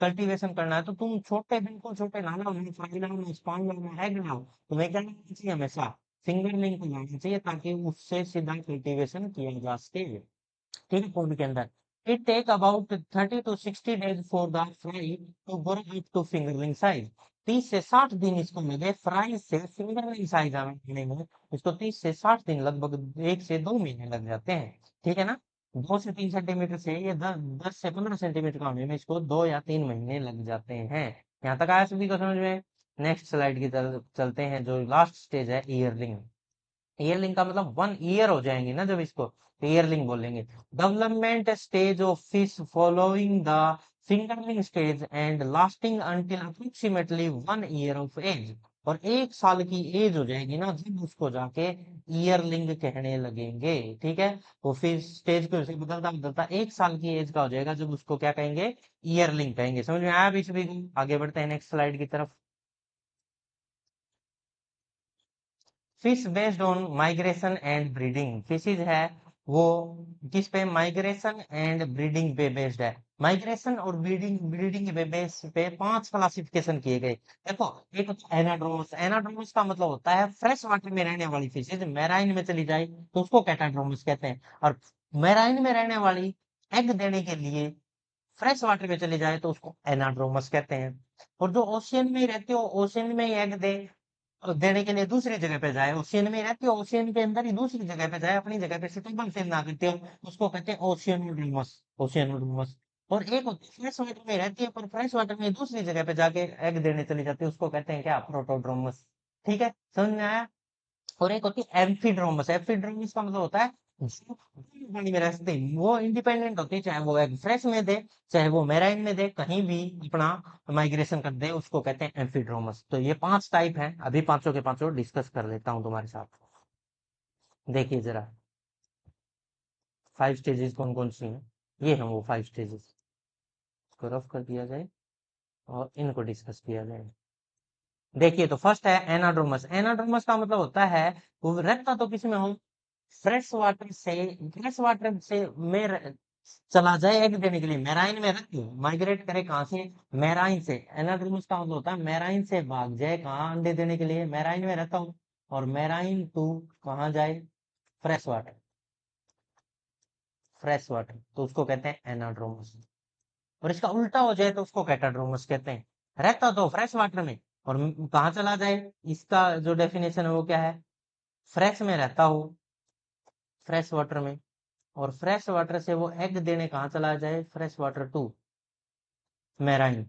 कल्टीवेशन करना है, तो तुम छोटे, बिल्कुल छोटे लाना, उन्हें फ्राई लाना, स्पॉन लाना, एग लाओ, तुम्हें क्या करना चाहिए, हमेशा फिंगरलिंग को लाना चाहिए, ताकि उससे सीधा कल्टीवेशन किया जा सके। ठीक है, पौध के अंदर it take about 30 to 60 days for the fry to grow up to fingerling size. 30 से 60 दिन इसको लगे फ्राई से फिंगरलिंग साइज आने में। इसको 30 से 60 दिन, लगभग 1 से 2 महीने लग जाते हैं। ठीक है ना, 2 से 3 सेंटीमीटर से ये 10 से 15 सेंटीमीटर का होने में इसको 2 या 3 महीने लग जाते हैं। यहाँ तक आया सभी को समझ में। नेक्स्ट स्लाइड की तरफ चलते हैं, जो लास्ट स्टेज है ईयरलिंग। ईयरलिंग का मतलब 1 ईयर हो जाएंगे ना जब इसको, तो ईयरलिंग बोलेंगे। Development stage of fish following the fingerling stage and lasting until approximately 1 year of age. और 1 साल की एज हो जाएगी ना जब उसको जाके ईयरलिंग कहने लगेंगे। ठीक है, वो फिर स्टेज को ऐसे बदलता बदलता 1 साल की एज का हो जाएगा जब उसको क्या कहेंगे, ईयरलिंग कहेंगे। समझ में आया बीच भी। आगे बढ़ते हैं नेक्स्ट स्लाइड की तरफ। Fish based on migration and breeding. Fishes है वो किस पे, माइग्रेशन एंड ब्रीडिंग पे बेस्ड है। माइग्रेशन और ब्रीडिंग ब्रीडिंग पे बेस पे 5 क्लासिफिकेशन किए गए। देखो, एक होता है एनाड्रोमस। एनाड्रोमस का मतलब होता है फ्रेश वाटर में रहने वाली फिशेज, मैराइन में चली जाए तो उसको कैटाड्रोमस कहते हैं। और मैराइन में रहने वाली, एग देने के लिए फ्रेश वाटर में चली जाए तो उसको एनाड्रोमस कहते हैं। और जो ओशियन में रहती हो, ओशियन में ही एग दे देने के लिए दूसरी जगह पे जाए, ओशियन में रहती हो, ओशियन के अंदर ही दूसरी जगह पे जाए, अपनी जगह पे स्टेबल फील ना करते हो, उसको कहते हैं ओशियनोड्रोमस। ओशियनोड्रोमस। और एक होती है फ्रेश वाटर में रहती है पर फ्रेश वाटर में दूसरी जगह पे जाके एग देने चली जाती है, उसको कहते हैं क्या, प्रोटोड्रोमस। ठीक है, समझ में आया। और एक होती है एम्फीड्रोमस। एम्फीड्रोमस का मतलब होता है जो पानी में रह सकते हैं, वो इंडिपेंडेंट होती है, चाहे वो एग फ्रेश में दे, चाहे वो मैराइन में दे, कहीं भी अपना माइग्रेशन कर दे, उसको कहते हैं एम्फीड्रोमस। तो ये 5 टाइप हैं, अभी पांचों के पांचों डिस्कस कर लेता हूँ तुम्हारे साथ। देखिए जरा 5 स्टेजेस कौन कौन सी हैं। ये हैं वो 5 स्टेजेस। इसको रफ कर दिया जाए और इनको डिस्कस किया जाए। देखिए, तो फर्स्ट है एनाड्रोमस। एनाड्रोमस का मतलब होता है वो रहता तो किसी में हो, फ्रेश वाटर से, फ्रेश वाटर से में चला जाए एग देने के लिए, मैराइन में रख के माइग्रेट करे, कहाँ से, मैराइन से। एनाड्रोमस का मतलब होता है मैराइन से भाग जाए, कहाँ, अंडे देने के लिए, मैराइन में रहता हूँ, और मैराइन टू कहाँ जाए, फ्रेश वाटर। फ्रेश वाटर तो उसको कहते हैं एनाड्रोमस। और इसका उल्टा हो जाए तो उसको कैटाड्रोमस कहते हैं। रहता तो फ्रेश वाटर में और कहाँ चला जाए, इसका जो डेफिनेशन है वो क्या है, फ्रेश में रहता हो, फ्रेश वाटर में, और फ्रेश वाटर से वो एग देने कहाँ चला जाए, fresh water to marine.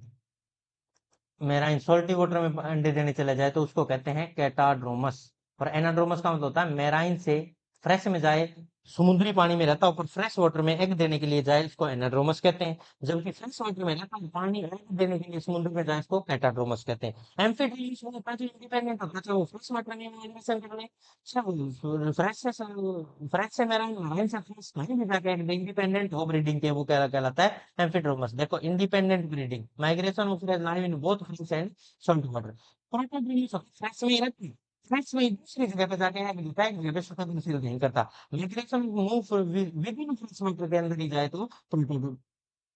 Marine salty water में अंडे देने चला जाए तो उसको कहते हैं कैटाड्रोमस। और एनाड्रोमस का मतलब होता है मैराइन से फ्रेश में जाए, समुद्री पानी में रहता है, ऊपर फ्रेश वाटर में एग देने के लिए जाए, इसको एनाड्रोमस कहते हैं। जबकि फ्रेश वाटर में रहता है, पानी एग देने के लिए समुद्र में जाए, इसको कैटाड्रोमस कहते हैं। एम्फीडियंस वो होता है जो इंडिपेंडेंट होता है, चाहे वो फ्रेश वाटर में माइग्रेशन कर ले, चाहे फ्रेश से मैराइन से फ्रेश कहीं भी जाके एग दे, इंडिपेंडेंट हो ब्रीडिंग के, वो क्या कहलाता है, एम्फीड्रोमस। देखो, independent breeding, migration of live in both fresh and salt water. Fresh में ही रहती है, फ्रेश में ही दूसरी जगह पे जाके एग देता है, एक जगह पे कंसील नहीं करता। Migration move with in fresh water के अंदर ही जाए तो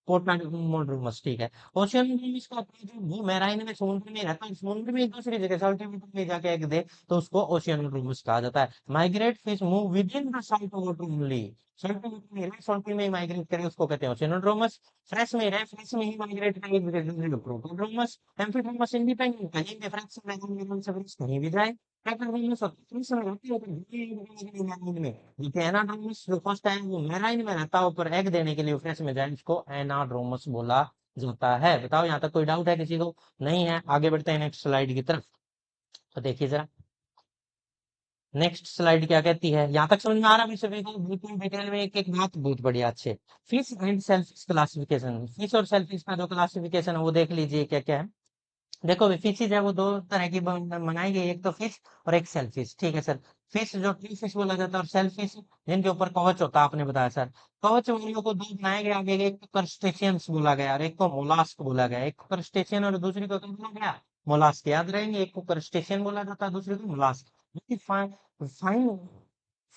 पोर्टलैंडोमस, ठीक है। ओशियनोडर्मिस का अपना जो वो मैराइन में समुद्र में रहता है, समुद्र में एक दूसरी जगह सॉल्टी वाटर में जाके एग दे तो उसको ओशियनोडर्मिस कहा जाता है। Migrate fish move with in the salt water only, salty water में रहे, सॉल्टी में ही माइग्रेट करे, उसको कहते हैं ओशियनोड्रोमस। फ्रेश में रहे, फ्रेश में ही माइग्रेट करे, एक जगह प्रोटोड्रोमस। एम्फीड्रोमस इंडिपेंडेंट, कहीं भी फ्रेश में से फ्रेश कहीं भी जाए। कैटाड्रोमस फ्रेश में रहती है, तो मैराइन में, जबकि एनाड्रोमस जो फर्स्ट है वो मैराइन में रहता है, ऊपर एग देने के लिए फ्रेश में जाए, इसको एनाड्रोमस बोला जाता है। बताओ, यहाँ तक कोई डाउट है किसी को? नहीं है? आगे बढ़ते हैं नेक्स्ट स्लाइड की तरफ। तो देखिए जरा, नेक्स्ट स्लाइड क्या कहती है, यहाँ तक समझ में आ रहा है सभी को? बिल्कुल डिटेल में एक एक बात, बहुत बढ़िया, अच्छे। Fish and shellfish classification, fish और सेलफिश का जो क्लासिफिकेशन है वो देख लीजिए क्या क्या है। देखो, फिशेज है वो दो तरह की बनाई गई, एक तो फिश और एक सेलफिश, ठीक है सर। फिश जो ट्री फिश बोला जाता है, और सेलफिश जिनके ऊपर कवच होता है, आपने बताया सर। कवच वालों को दो बनाए गए आगे, एक तो क्रस्टेशियंस बोला गया और एक को मोलास्क बोला गया। एक को क्रस्टेशियन और दूसरी को क्या बोला गया? मोलास्क, याद रहेंगे, एक को क्रस्टेशियन बोला जाता है, दूसरे को mollusc. Fine fine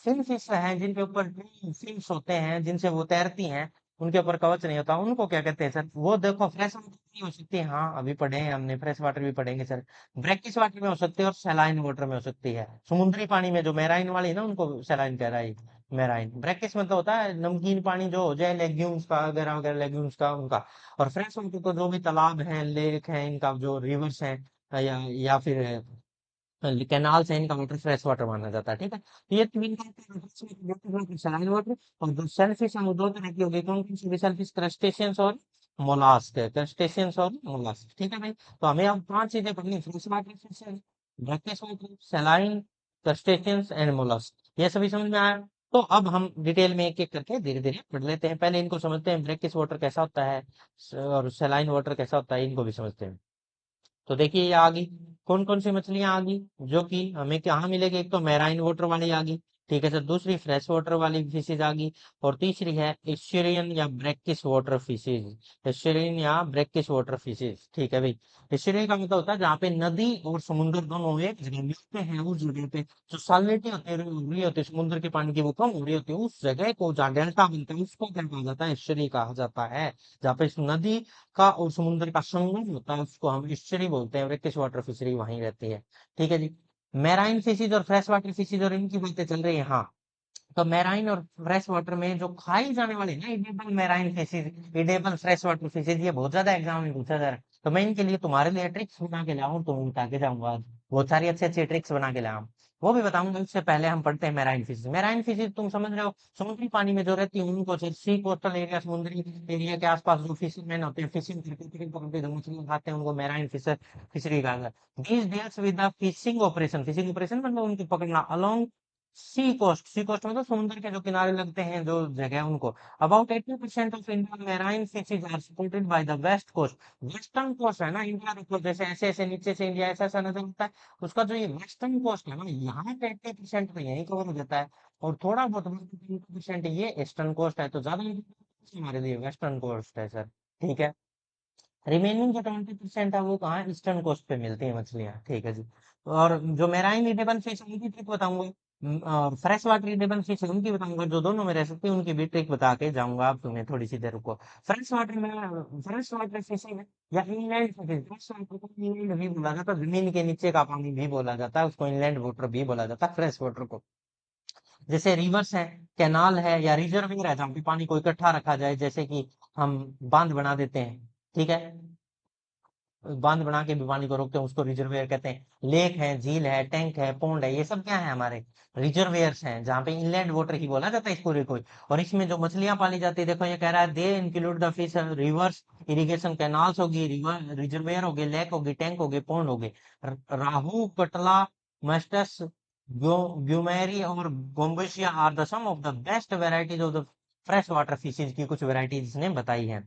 fin fish है जिनके ऊपर फिन्स होते हैं, जिनसे वो तैरती हैं, उनके ऊपर कवच नहीं होता, उनको क्या कहते हैं सर? वो देखो, फ्रेश वाटर में हो सकती है, हाँ अभी पढ़े हैं हमने, फ्रेश वाटर भी पढ़ेंगे सर। ब्रैकिश वाटर में हो सकती है और सैलाइन वाटर में हो सकती है। समुद्री पानी में जो मैराइन वाली है ना, उनको सैलाइन कह रहा है। मैराइन, ब्रैकिश मतलब होता है नमकीन पानी जो हो जाए, लेग्यूम्स का वगैरह वगैरह, लेग्यूम्स का उनका। और फ्रेश वाटर तो जो भी तालाब है, लेक है, इनका जो रिवर्स है, या फिर कैनाल से इनका वाटर फ्रेश वाटर माना जाता है, ठीक है। तो ये तीन टाइप सलाइन वाटर। और जो शेलफिश है वो दो तरह की होगी, कौन कौन सी? शेलफिश, क्रस्टेशियंस और मोलास्क है, क्रस्टेशियंस और मोलास्क, ठीक है भाई। तो हमें अब पांच चीजें पढ़नी, fresh water fish, brackish water, saline, crustaceans and mollusc, ये सभी समझ में आया? तो अब हम डिटेल में एक एक करके धीरे धीरे पढ़ लेते हैं। पहले इनको समझते हैं, ब्रैकिश वाटर कैसा होता है और सलाइन वाटर कैसा होता है, इनको भी समझते हैं। तो देखिए, ये आ गई, कौन कौन सी मछलियां आ गई जो कि हमें कहाँ मिलेगी? एक तो मैराइन वाटर वाली आ गई, ठीक है सर। दूसरी फ्रेश वाटर वाली फिशेज आ गई। और तीसरी है एस्चुरियन या ब्रैकिश वाटर फिशेज, एस्चुरियन या ब्रैकिश वाटर फिशेज, ठीक है भाई। एस्चुरियन का मतलब होता है जहाँ पे नदी और समुद्र दोनों एक जगह मिलते हैं, उस जगह पे जो सालिनिटी होती है, रही होती है समुद्र के पानी की, वो कम हो रही होती है, उस जगह को जहाँ डेल्टा बनता है, उसको क्या कहा जाता है? एस्चुरी कहा जाता है। जहाँ पे इस नदी का और समुद्र का संगम होता है, उसको हम फिशरी बोलते हैं। ब्रैकिश वाटर फिशरी वहीं रहती है, ठीक है जी। मैराइन फिशेज और फ्रेश वाटर फिशेज और इनकी बातें चल रही है, हाँ। तो मैराइन और फ्रेश वाटर में जो खाई जाने वाली ना, edible marine fishes, edible fresh water fishes, ये बहुत ज्यादा एग्जाम में पूछा जा रहा है। तो मैं इनके लिए तुम्हारे लिए ट्रिक्स बना के लाऊं तो बता के जाऊंगा आज। बहुत सारी अच्छी अच्छी ट्रिक्स बना के लाऊं, वो भी बताऊंगा। उससे पहले हम पढ़ते हैं मैराइन फिशेज। मैराइन फिशेज तुम समझ रहे हो, समुद्री पानी में जो रहती है उनको, सी कोस्टल एरिया, समुद्री एरिया के आसपास जो फिशरमैन होते हैं, फिशिंग करके पकड़ते हैं, जो मछलियां खाते हैं, उनको मैराइन फिशर फिशरी कहा जाता है। These deals with the fishing operation मतलब उनकी पकड़ना अलोंग सी कोस्ट मतलब समुद्र के जो किनारे लगते हैं जो जगह है, उनको। About 80% of Indian marine fishes are supported by the west coast. Western coast है ना इंडिया, देखो जैसे ऐसे ऐसे नीचे से इंडिया ऐसा ऐसा नजर आता है, उसका जो ये वेस्टर्न कोस्ट है ना, यहाँ पे 80% तो यही कवर हो जाता है, और थोड़ा बहुत 20% ये ईस्टर्न कोस्ट है। तो ज्यादा हमारे लिए वेस्टर्न कोस्ट है सर, ठीक है। रिमेनिंग जो 20% है वो कहाँ? ईस्टर्न कोस्ट पे मिलती है मछलियाँ, ठीक है जी। और जो मेराइन ईटेबल फिश है उनकी ट्रिक बताऊंगा, फ्रेश वाटर ईटेबल फिश है उनकी बताऊंगा, जो दोनों में रह सकती है उनकी भी ट्रिक बता के जाऊंगा आप तुम्हें, थोड़ी सी देर रुको। फ्रेश वाटर में, फ्रेश वाटर फिशिंग या इनलैंड फिशिंग, फ्रेश वाटर को इनलैंड भी बोला जाता है, जमीन के नीचे का पानी भी बोला जाता है, उसको इनलैंड वाटर भी बोला जाता है फ्रेश वाटर को। जैसे रिवर्स है, कैनाल है या रिजर्वियर है, जहाँ पे पानी को इकट्ठा रखा जाए, जैसे कि हम बांध बना देते हैं, ठीक है, बांध बना के भी पानी को रोकते हैं, उसको रिजर्वेयर कहते हैं। लेक है, झील है, टैंक है, पोंड है, ये सब क्या है? हमारे रिजर्वेयर्स हैं, जहाँ पे इनलैंड वाटर ही बोला जाता है इस पूरे को। और इसमें जो मछलियां पाली जाती है, देखो ये कह रहा है, they include the fish rivers irrigation canals होगी, रिवर रिजर्वेयर होगी, लेक होगी, टैंक होगी, पोंड होगी। राहू, कटला, मस्टस, ग्यूमेरी और gambusia are the some of the best varieties of the fresh water fishes की कुछ वेराइटीज ने बताई है।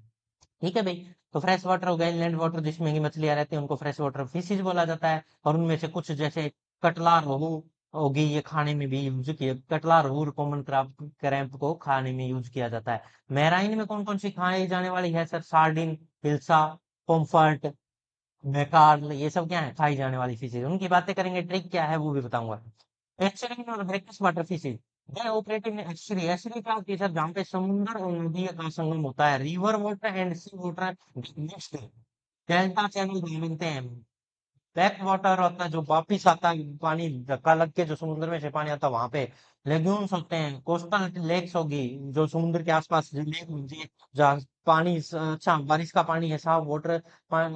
ठीक है भाई। तो फ्रेश वाटर हो गया, इनलैंड वाटर जिसमें की मछलियां रहती हैं उनको फ्रेश वाटर फिशेज बोला जाता है। और उनमें से कुछ जैसे कटला, रोहू होगी, ये खाने में भी यूज किया, कटला, रोहू, कॉमन क्रैम्प को खाने में यूज किया जाता है। मैराइन में कौन कौन सी खाई जाने वाली है सर? सार्डिन, हिल्सा, पोम्फर्ट, मैकार्ल, ये सब क्या है खाई जाने वाली फिशेज। उनकी बातें करेंगे, ट्रिक क्या है वो भी बताऊंगा। एस्चुरी और brackish water fishes, they operate in estuary. Estuary क्या होती है सर? जहाँ पे समुद्र और नदी का संगम होता है। River water and sea water mixed, delta channel बनते हैं। बैक वाटर होता है जो वापिस आता है, पानी धक्का लग के जो समुद्र में से पानी आता है वहां पे। लेग्यूम्स होते हैं, कोस्टल लेक्स होगी, जो समुद्र के आसपास जो लेक होती है, जहाँ पानी अच्छा बारिश का पानी है, साफ वाटर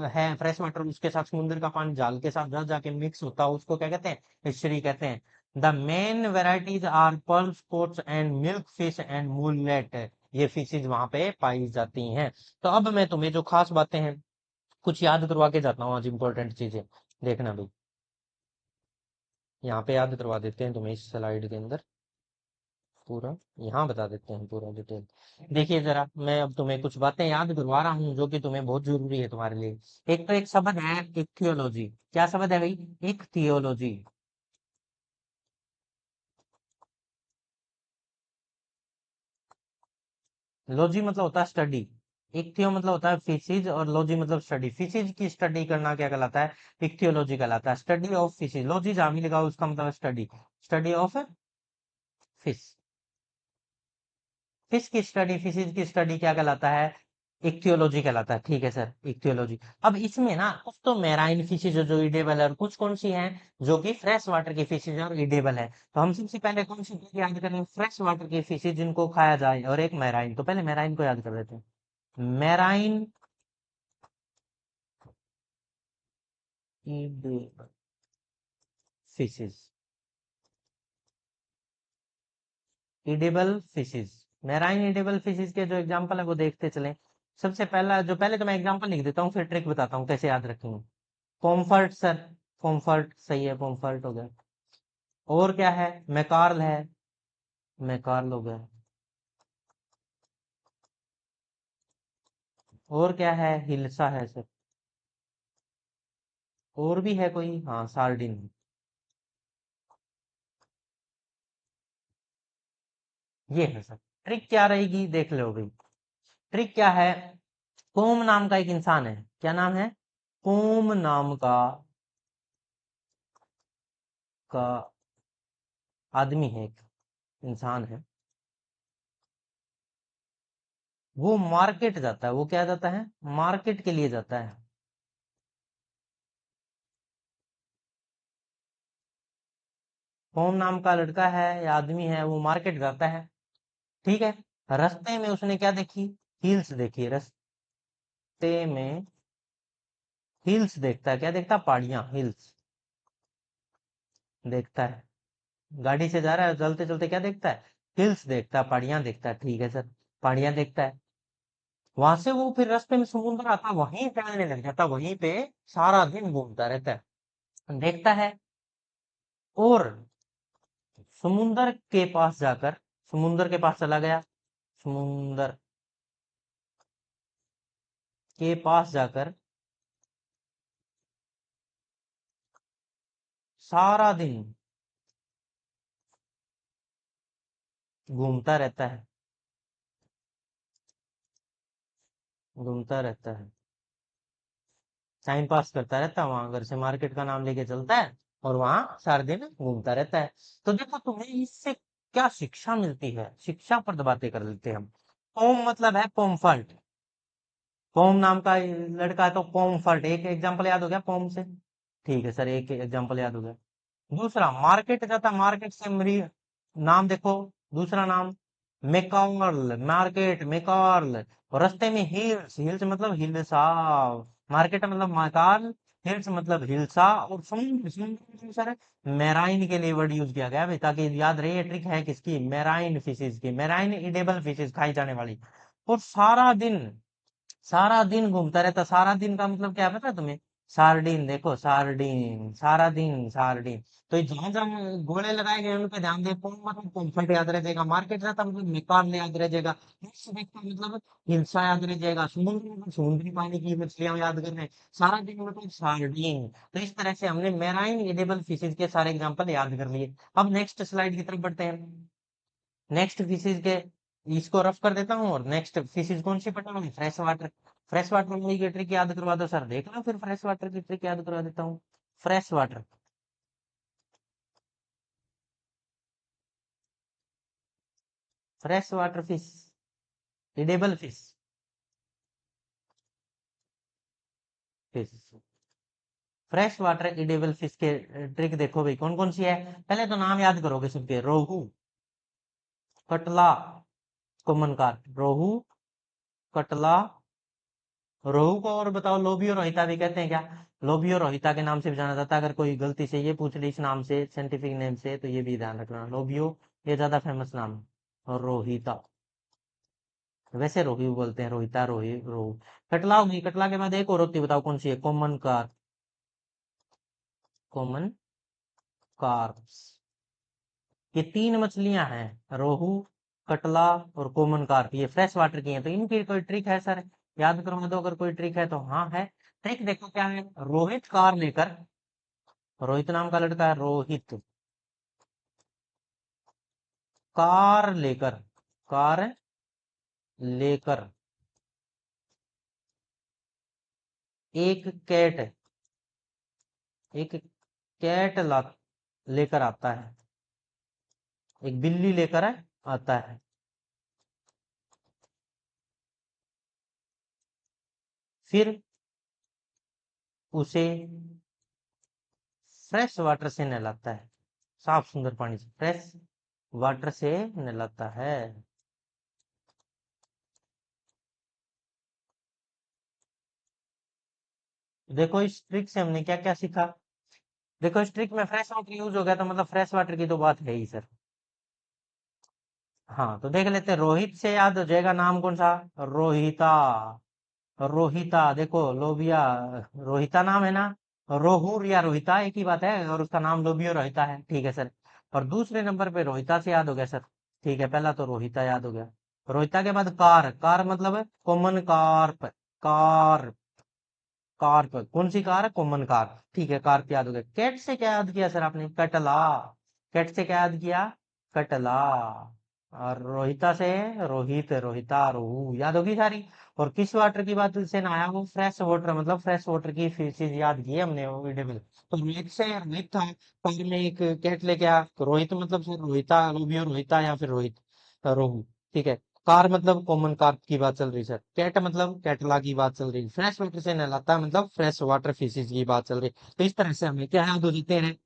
है, फ्रेश वाटर, उसके साथ समुद्र का पानी जाल के साथ जा जाके मिक्स होता है, उसको क्या कहते हैं? फिशरी कहते हैं। The main varieties are pearl spots and milk fish and mullet. ये फिशेज वहां पे पाई जाती हैं। तो अब मैं तुम्हें जो खास बातें हैं कुछ याद करवा के जाता हूँ आज, इंपॉर्टेंट चीजें देखना भाई। यहाँ पे याद करवा देते हैं तुम्हें इस स्लाइड के अंदर पूरा, यहाँ बता देते हैं पूरा डिटेल। देखिए जरा, मैं अब तुम्हें कुछ बातें याद करवा रहा हूँ जो कि तुम्हें बहुत जरूरी है तुम्हारे लिए। एक तो एक शब्द है इक्थियोलॉजी। क्या शब्द है भाई? इक्थियोलॉजी। लॉजी मतलब होता है स्टडी। इक्थियो मतलब होता है फिशिज, और लॉजी मतलब स्टडी। फिशिज की स्टडी करना क्या कहलाता है? इक्थियोलॉजी कहलाता है। स्टडी ऑफ फिशिज, लॉजी जहां भी लिखा हो उसका मतलब study, study of fish. Fish की स्टडी, फिशिज की स्टडी क्या कहलाता है? इक्थियोलॉजी कहलाता है। ठीक है सर, इक्थियोलॉजी। अब इसमें ना कुछ तो मैराइन फिशेज जो इडेबल है, और कुछ कौन सी हैं जो कि फ्रेश वाटर की फिशेज है और इडेबल है। तो हम सबसे पहले कौन सी चीज याद करें? फ्रेश वाटर की फिशेज जिनको खाया जाए, और एक मैराइन। तो पहले मैराइन को याद कर लेते हैं। Marine fishes, edible fishes. Marine edible fishes के जो एग्जांपल है वो देखते चलें। सबसे पहला जो, पहले तो मैं एग्जांपल लिख देता हूँ फिर ट्रिक बताता हूँ कैसे याद रखेंगे। पॉम्फर्ट सर, पॉम्फर्ट सही है, पॉम्फर्ट हो गया। और क्या है? मैकार्ल है, मैकार्ल हो गया। और क्या है? हिल्सा है सर। और भी है कोई? हाँ, सार्डिन। ये है सर। ट्रिक क्या रहेगी देख लो भाई। ट्रिक क्या है? पोम नाम का एक इंसान है। क्या नाम है? पोम नाम का आदमी है, एक इंसान है। वो मार्केट जाता है। वो क्या जाता है? मार्केट के लिए जाता है। पोम नाम का लड़का है या आदमी है, वो मार्केट जाता है। ठीक है। रास्ते में उसने क्या देखी? हिल्स देखी। रास्ते में हिल्स देखता है। क्या देखता है? पहाड़ियां, हिल्स देखता है। गाड़ी से जा रहा है, चलते चलते क्या देखता है? हिल्स देखता है, पहाड़ियां देखता है। ठीक है सर, पहाड़ियां देखता है। वहां से वो फिर रास्ते में समुद्र आता, वहीं टहलने लग जाता, वहीं पे सारा दिन घूमता रहता है, देखता है। और समुंदर के पास जाकर, समुंदर के पास चला गया, समुंदर के पास जाकर सारा दिन घूमता रहता है, घूमता रहता है, टाइम पास करता रहता है। वहां घर से मार्केट का नाम लेके चलता है, और वहां सारा दिन घूमता रहता है। तो देखो तुम्हें इससे क्या शिक्षा मिलती है, शिक्षाप्रद बातें कर लेते हैं हम। पोम मतलब है पोमफर्ट। पोम नाम का लड़का है तो पोमफर्ट, एक एग्जांपल याद हो गया पोम से। ठीक है सर, एक एग्जांपल याद हो गया। दूसरा, मार्केट जाता, मार्केट से मरी, नाम देखो, दूसरा नाम मेकॉर्ल, मार्केट मेकॉर्ल। और रास्ते में हिल्स, हिल्स मतलब हिलसा। मार्केट मतलब मार्काल, हिल्स मतलब हिलसा। और समुद्र, समुद्र मतलब सर मैराइन के लिए वर्ड यूज किया गया है भाई, ताकि याद रहे। ये ट्रिक है किसकी? मैराइन फिशेज की। मैराइन इडेबल फिशेज खाई जाने वाली। और सारा दिन, सारा दिन घूमता रहता। सारा दिन का मतलब क्या है पता है तुम्हें? सार्डिन, देखो सार्डिन, सारा दिन सार्डिन। तो ये जहां जहां घोड़े लगाए गए उन पे ध्यान दे। पौन मतलब कॉम्फर्ट याद रह जाएगा, मार्केट जाता मतलब निकाल याद रह जाएगा, हिल्स देखता मतलब हिल्सा याद रह जाएगा, समुद्र मतलब समुद्री पानी की मछलियां याद करने, सारा दिन मतलब सार्डिन। तो इस तरह से हमने मेराइन एडिबल फिशेज के सारे एग्जांपल याद कर लिए। अब नेक्स्ट स्लाइड की तरफ बढ़ते हैं। नेक्स्ट फिशेज के इसको रफ कर देता हूँ, और नेक्स्ट फिशेज कौन सी पढ़ना है? Fresh water. फ्रेश वाटर में की ट्रिक याद करवा दो सर, देख लो फिर फ्रेश वाटर की ट्रिक याद करवा देता हूँ। Fresh water, fresh water fish, edible fish, fish, fresh water edible fish के ट्रिक देखो भाई कौन कौन सी है। पहले तो नाम याद करोगे सबके, रोहू, कटला, कॉमन कार्प, रोहू, कटला, रोहू को और बताओ लोबियो रोहिता भी कहते हैं क्या? लोबियो रोहिता के नाम से भी जाना जाता है। अगर कोई गलती से ये पूछ ली इस नाम से, साइंटिफिक नेम से, तो ये भी ध्यान रखना, लोबियो ये ज्यादा फेमस नाम है। और रोहिता, वैसे रोही बोलते हैं, रोहिता, रोही, रोहू। कटला होगी, कटला के बाद एक और होती है, बताओ कौन सी है? Common car, common carps. ये तीन मछलियां हैं, रोहू, कटला और कॉमन कार्प, ये फ्रेश वाटर की हैं। तो इनकी कोई ट्रिक है सर? याद करवा दो अगर कोई ट्रिक है तो। हाँ है। ट्रिक देखो क्या है, रोहित कार लेकर, रोहित नाम का लड़का है, रोहित कार लेकर, कार लेकर एक कैट, एक कैट ला लेकर आता है, एक बिल्ली लेकर आता है। फिर उसे फ्रेश वाटर से नहलाता है, साफ सुंदर पानी से, फ्रेश वाटर से नहलाता है। देखो इस ट्रिक से हमने क्या क्या सीखा। देखो इस ट्रिक में फ्रेश वाटर यूज हो गया, तो मतलब फ्रेश वाटर की तो बात है ही सर। हाँ तो देख लेते हैं, रोहित से याद हो जाएगा नाम कौन सा? रोहिता, रोहिता देखो, लोबिया, रोहिता नाम है ना, रोहू या रोहिता एक ही बात है, और उसका नाम लोबियो रोहिता है, ठीक है सर। और दूसरे नंबर पे रोहिता से याद हो गया सर, ठीक है, पहला तो रोहिता याद हो गया। रोहिता के बाद कार, कार मतलब कॉमन कार्प, कार, कार्प, कौन सी कार है? कॉमन कार, ठीक है, कार्प याद हो गया। कैट से क्या याद किया सर आपने? कटला, कैट से क्या याद किया? कटला। और रोहिता से रोहित, रोहिता, रोहू याद होगी सारी। और किस वाटर की बात से ना आया वो? फ्रेश वाटर, मतलब फ्रेश वाटर की फिशेज याद की है हमने, वो वीडियो। तो रोहित से रोहित था, कार में एक कैट लेके आया, तो रोहित मतलब फिर रोहिता, रोमियो रोहिता, या फिर रोहित, रोहू, ठीक है। कार मतलब कॉमन कार की बात चल रही सर, कैट मतलब कैटला की बात चल रही, फ्रेश वाटर से नहलाता है मतलब फ्रेश वाटर फिशेज की बात चल रही। तो इस तरह से हमें क्या याद हो जाते हैं?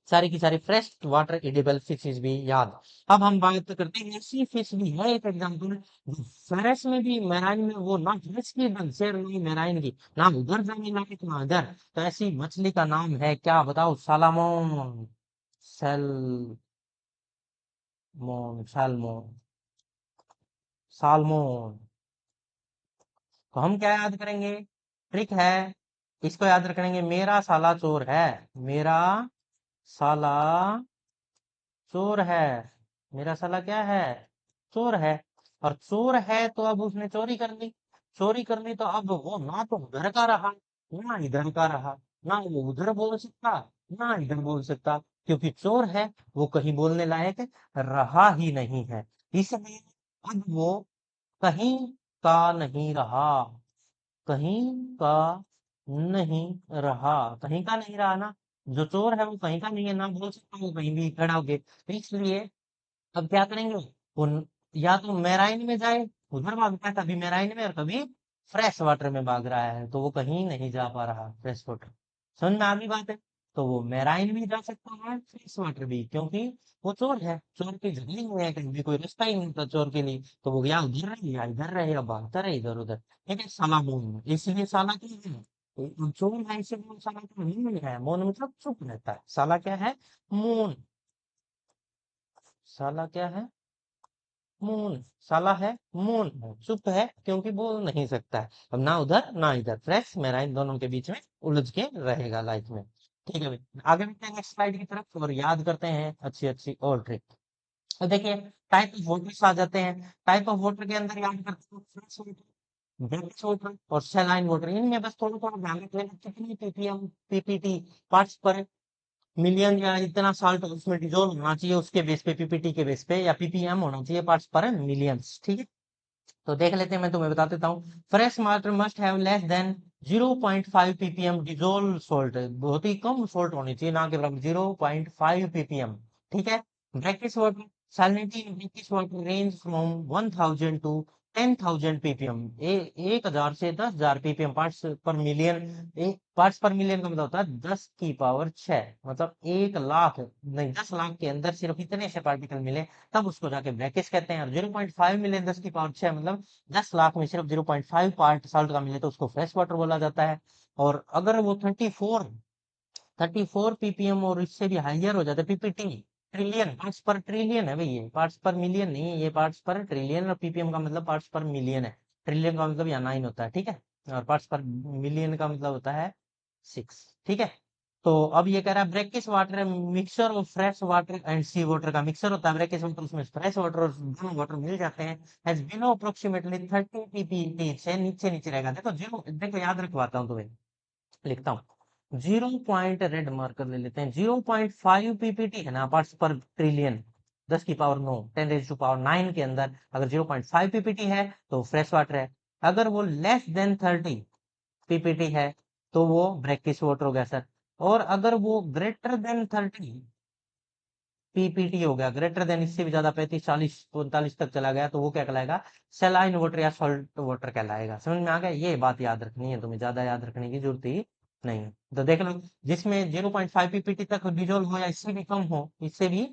सारी की सारी फ्रेश वाटर एडिबल फिशेज भी याद। अब हम बात करते हैं, ऐसी फिश भी है एक एग्जाम्पल, फ्रेश में भी, मैराइन में, वो ना फ्रेश की ना शेर नहीं मैराइन की, ना उधर जाने लायक ना इधर। तो ऐसी मछली का नाम है क्या? बताओ, सालामोन, सैलमोन, सैलमोन, सालमोन। तो हम क्या याद करेंगे? ट्रिक है, इसको याद रखेंगे, मेरा साला चोर है, मेरा साला चोर है, मेरा साला क्या है? चोर है। और चोर है तो अब उसने चोरी कर ली, चोरी कर ली, तो अब वो ना तो उधर का रहा, ना इधर का रहा, ना वो उधर बोल सकता, ना इधर बोल सकता, क्योंकि चोर है, वो कहीं बोलने लायक रहा ही नहीं है। इसलिए अब वो कहीं का नहीं रहा, कहीं का नहीं रहा, कहीं का नहीं रहा ना। जो चोर है वो कहीं का नहीं है, ना बोल सकता वो कहीं भी खड़ा होके, तो इसलिए अब क्या करेंगे? उन, या तो मैराइन में जाए, उधर भागता है, कभी मैराइन में और कभी फ्रेश वाटर में भाग रहा है, तो वो कहीं नहीं जा पा रहा फ्रेश वाटर। समझ में आ गई बात है? तो वो मैराइन भी जा सकता है, फ्रेश वाटर भी, क्योंकि वो चोर है, चोर की जगह नहीं है, कहीं भी कोई रास्ता ही नहीं था चोर के लिए, तो वो या उधर रहे या इधर रहे, या भागता रहे इधर उधर। ठीक है, साला मून, इसलिए साला क्या है? चोर है इसलिए साला क्या मून है, मौन मतलब चुप रहता है, साला क्या है? मून, साला क्या है? मून, साला है मून है, चुप है क्योंकि बोल नहीं सकता है। अब ना उधर ना इधर, फ्रेश मेराइन दोनों के बीच में उलझ के रहेगा लाइफ में। ठीक है भाई, आगे बढ़ते हैं नेक्स्ट स्लाइड की तरफ और याद करते हैं अच्छी अच्छी और ट्रिक। अब देखिए, टाइप ऑफ वाटर्स आ जाते हैं। टाइप ऑफ वाटर के अंदर याद करते हैं फ्रेश वाटर, ब्रैकिश वाटर और सैलाइन वाटर। इनमें बस थोड़ा थोड़ा ध्यान रख लेना कितनी ppm PPT parts per million या इतना साल्ट उसमें डिजोल्व होना चाहिए, उसके बेस पे पीपीटी के बेस पे, या पीपीएम होना चाहिए पार्ट्स पर मिलियंस। ठीक है, तो देख लेते हैं, मैं तुम्हें बता देता हूँ। Fresh water must have less than 0.5 ppm dissolve salt, बहुत ही कम सोल्ट होनी चाहिए, ना के बराबर 0.5 ppm। ठीक है, brackish water, salinity in brackish water range from 1000 to 10,000 ppm। 1000 से 10,000 ppm पार्ट्स पर मिलियन। एक पार्ट्स पर मिलियन का मतलब होता है 10 की पावर 6, मतलब 1 लाख नहीं 10 लाख के अंदर सिर्फ इतने से पार्टिकल मिले तब उसको जाके ब्रैकिश कहते हैं। और 0.5 मिलियन 10 की पावर 6 मतलब 10 लाख में सिर्फ 0.5 पार्ट साल्ट का मिले तो उसको फ्रेश वाटर बोला जाता है। और अगर वो 34 पीपीएम और इससे भी हाइयर हो जाता है, पीपीटी ट्रिलियन, पार्ट्स पर ट्रिलियन है भाई, ये पार्ट्स पर मिलियन नहीं है, ये पार्ट्स पर ट्रिलियन, और पीपीएम का मतलब पार्ट्स पर मिलियन है। ट्रिलियन का मतलब यहाँ 9 होता है, ठीक है, और पार्ट्स पर मिलियन का मतलब होता है 6। ठीक है, तो अब ये कह रहा है brackish water mixture of fresh water and sea water का मिक्सर होता है ब्रेकिश वाटर, उसमें फ्रेश वाटर और दोनों वाटर मिल जाते हैं। हैज बिलो अप्रोक्सीमेटली 30 पीपीटी से नीचे नीचे रहेगा। देखो जीरो, देखो याद रखवाता हूँ तुम्हें, लिखता हूँ। 0 रेड मार्कर ले लेते हैं, 0.5 पीपीटी है ना पार्ट्स पर ट्रिलियन, 10 की पावर 9, 10 रेज़ टू पावर 9 के अंदर अगर 0.5 पीपीटी है तो फ्रेश वाटर है। अगर वो लेस देन 30 पीपीटी है तो वो ब्रैकिश वाटर हो गया सर। और अगर वो ग्रेटर देन 30 पीपीटी हो गया, ग्रेटर देन इससे भी ज्यादा 35 40 45 तक चला गया तो वो क्या कहलाएगा, सेलाइन वाटर या सॉल्ट वाटर कहलाएगा। समझ में आ गया, ये बात याद रखनी है तुम्हें, ज्यादा याद रखने की जरूरत ही नहीं है। तो देख लो, जिसमें 0.5 पीपीटी तक डिजोल्व हो या इससे भी कम हो, इससे भी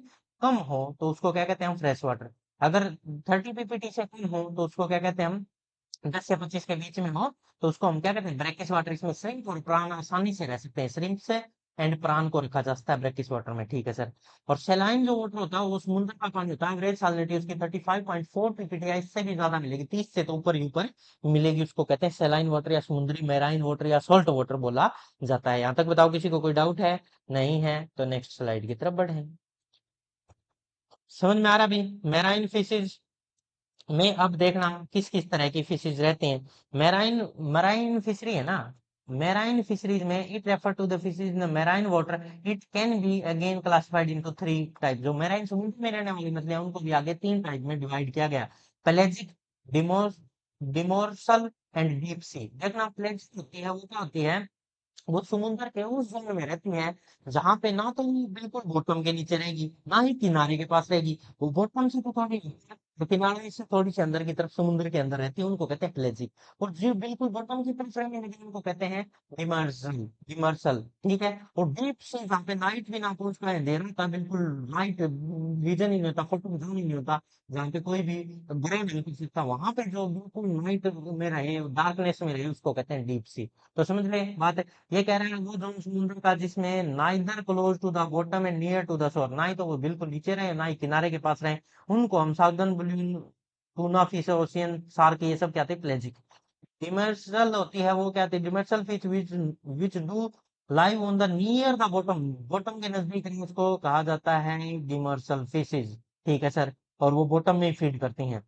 कम हो तो उसको क्या कहते हैं हम, फ्रेश वाटर। अगर 30 पीपीटी से कम हो तो उसको क्या कहते हैं हम, 10 से 25 के बीच में हो तो उसको हम क्या कहते हैं, ब्रैकिश वाटर। इसमें श्रिम्प और प्राण आसानी से रह सकते हैं, श्रिम्प से एंड प्राण को रखा जा सकता है ब्रैकिश वाटर में। ठीक है सर। और सेलाइन जो वाटर होता है वो समुद्र का पानी होता है, एवरेज सैलिनिटी उसकी 35.4 पीपीटी या इससे भी ज्यादा मिलेगी, 30 से तो ऊपर ही ऊपर मिलेगी, उसको कहते हैं सेलाइन वाटर या समुद्री मैराइन वाटर या सॉल्ट वाटर बोला जाता है। यहाँ तक बताओ, किसी को कोई डाउट है? नहीं है तो नेक्स्ट स्लाइड की तरफ बढ़े। समझ में आ रहा भी, मैराइन फिशेज में अब देखना किस किस तरह की फिशेज रहती हैं। मैराइन मराइन फिशरी है ना, मैराइन फिशरीज में it refer to the fishes in the marine water, it can be again classified into 3 type. जो मैराइन समुद्र में रहने वाली मछलियां उनको भी आगे 3 टाइप में डिवाइड किया गया, पेलेजिक, डिमोर डिमोर्सल एंड डीप सी। देखना पेलेजिक होती है वो क्या होती है, वो समुद्र के उस जोन में रहती है जहां पे ना तो वो बिल्कुल बॉटम के नीचे रहेगी ना ही किनारे के पास रहेगी, वो बॉटम से तो थोड़ी ऊपर, तो किनारे से थोड़ी सी अंदर की तरफ समुद्र के अंदर रहती है, उनको कहते हैं प्लेजिक। और जो बिल्कुल बॉटम की तरफ रहने लगे उनको कहते हैं डिमर्सल। डिमर्सल, ठीक है। और डीप सी जहाँ पे लाइट भी ना पहुंच पाए, अंधेरा था बिल्कुल, लाइट विजन ही नहीं होता, फोटो विजन ही नहीं होता, जहाँ पे कोई भी ग्रे नहीं कर सकता, वहां पे जो बिल्कुल नाइट में रहे, डार्कनेस में रहे, उसको कहते हैं डीप सी। तो समझ रहे बात है। ये कह रहे हैं वो जोन समुद्र का जिसमें neither close to the bottom and near to the shore, ना ही तो वो बिल्कुल नीचे रहे ना ही किनारे के पास रहे, उनको हम southern blue tuna fish, ocean shark, ये सब क्या थे, प्लेजिक। डिमेंशनल होती है वो क्या थी, dimensional fish which do live on the near the bottom, bottom के नजदीक रहे, उसको कहा जाता है डिमर्सल फिशेज। ठीक है सर, और वो बॉटम में फीड करती हैं।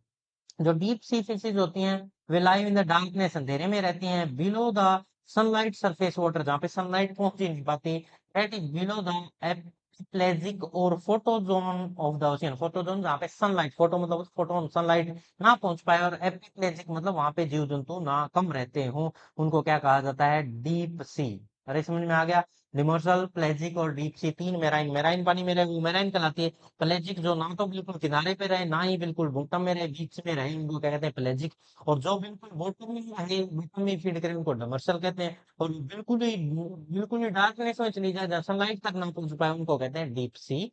जो डीप सी फिशेज होती हैं वे लाइव इन द डार्कनेस, अंधेरे में रहती हैं, below the sunlight surface water, जहाँ पे सनलाइट पहुंच ही नहीं पाती, दैट इज बिलो द एपिप्लेजिक और फोटोजोन ऑफ द ओशियन। फोटोजोन जहाँ पे सनलाइट, फोटो मतलब फोटो सनलाइट ना पहुंच पाए, और एपिप्लेजिक मतलब वहां पे जीव जंतु ना कम रहते हो, उनको क्या कहा जाता है, डीप सी। अरे समझ में आ गया। डिमर्सल, प्लेजिक और डीप सी, तीन मेराइन, मेराइन पानी में रहे वो मेराइन कहलाती है। प्लेजिक जो ना तो बिल्कुल किनारे पे रहे ना ही बिल्कुल बॉटम में रहे, बीच में रहे, उनको क्या कहते हैं, प्लेजिक। और जो बिल्कुल बॉटम में रहे, बॉटम में फीड करे, उनको डमर्सल कहते हैं। और बिल्कुल ही डार्कनेस में चली जाए, जहाँ सनलाइट तक ना पहुंच पाए, उनको कहते हैं डीप सी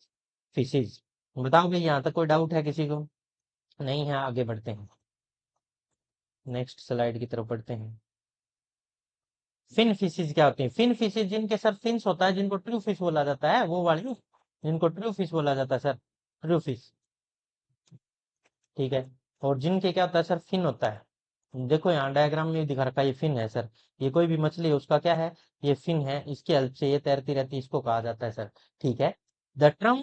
फिशेज। बताओ भाई, यहाँ तक कोई डाउट है किसी को? नहीं है, आगे बढ़ते हैं, नेक्स्ट स्लाइड की तरफ बढ़ते हैं। फिन फिशेज क्या होती है? फिन फिशेज जिनके सर फिन्स होता है, जिनको ट्रू फिश बोला जाता है, वो वाली जिनको ट्रू फिश बोला जाता है सर, ट्रू फिश। ठीक है। और जिनके क्या होता है सर, फिन होता है। देखो यहाँ डायग्राम में दिखा रखा है, ये फिन है सर। ये कोई भी मछली है उसका क्या है, ये फिन है, इसकी हेल्प से ये तैरती रहती है, इसको कहा जाता है सर। ठीक है। The term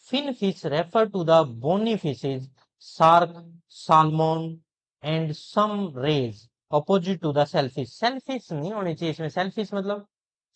fin fish refer to the bony fishes, shark, salmon and some rays, opposite to the shellfish. Shellfish नहीं होनी चाहिए इसमें, सेलफिश मतलब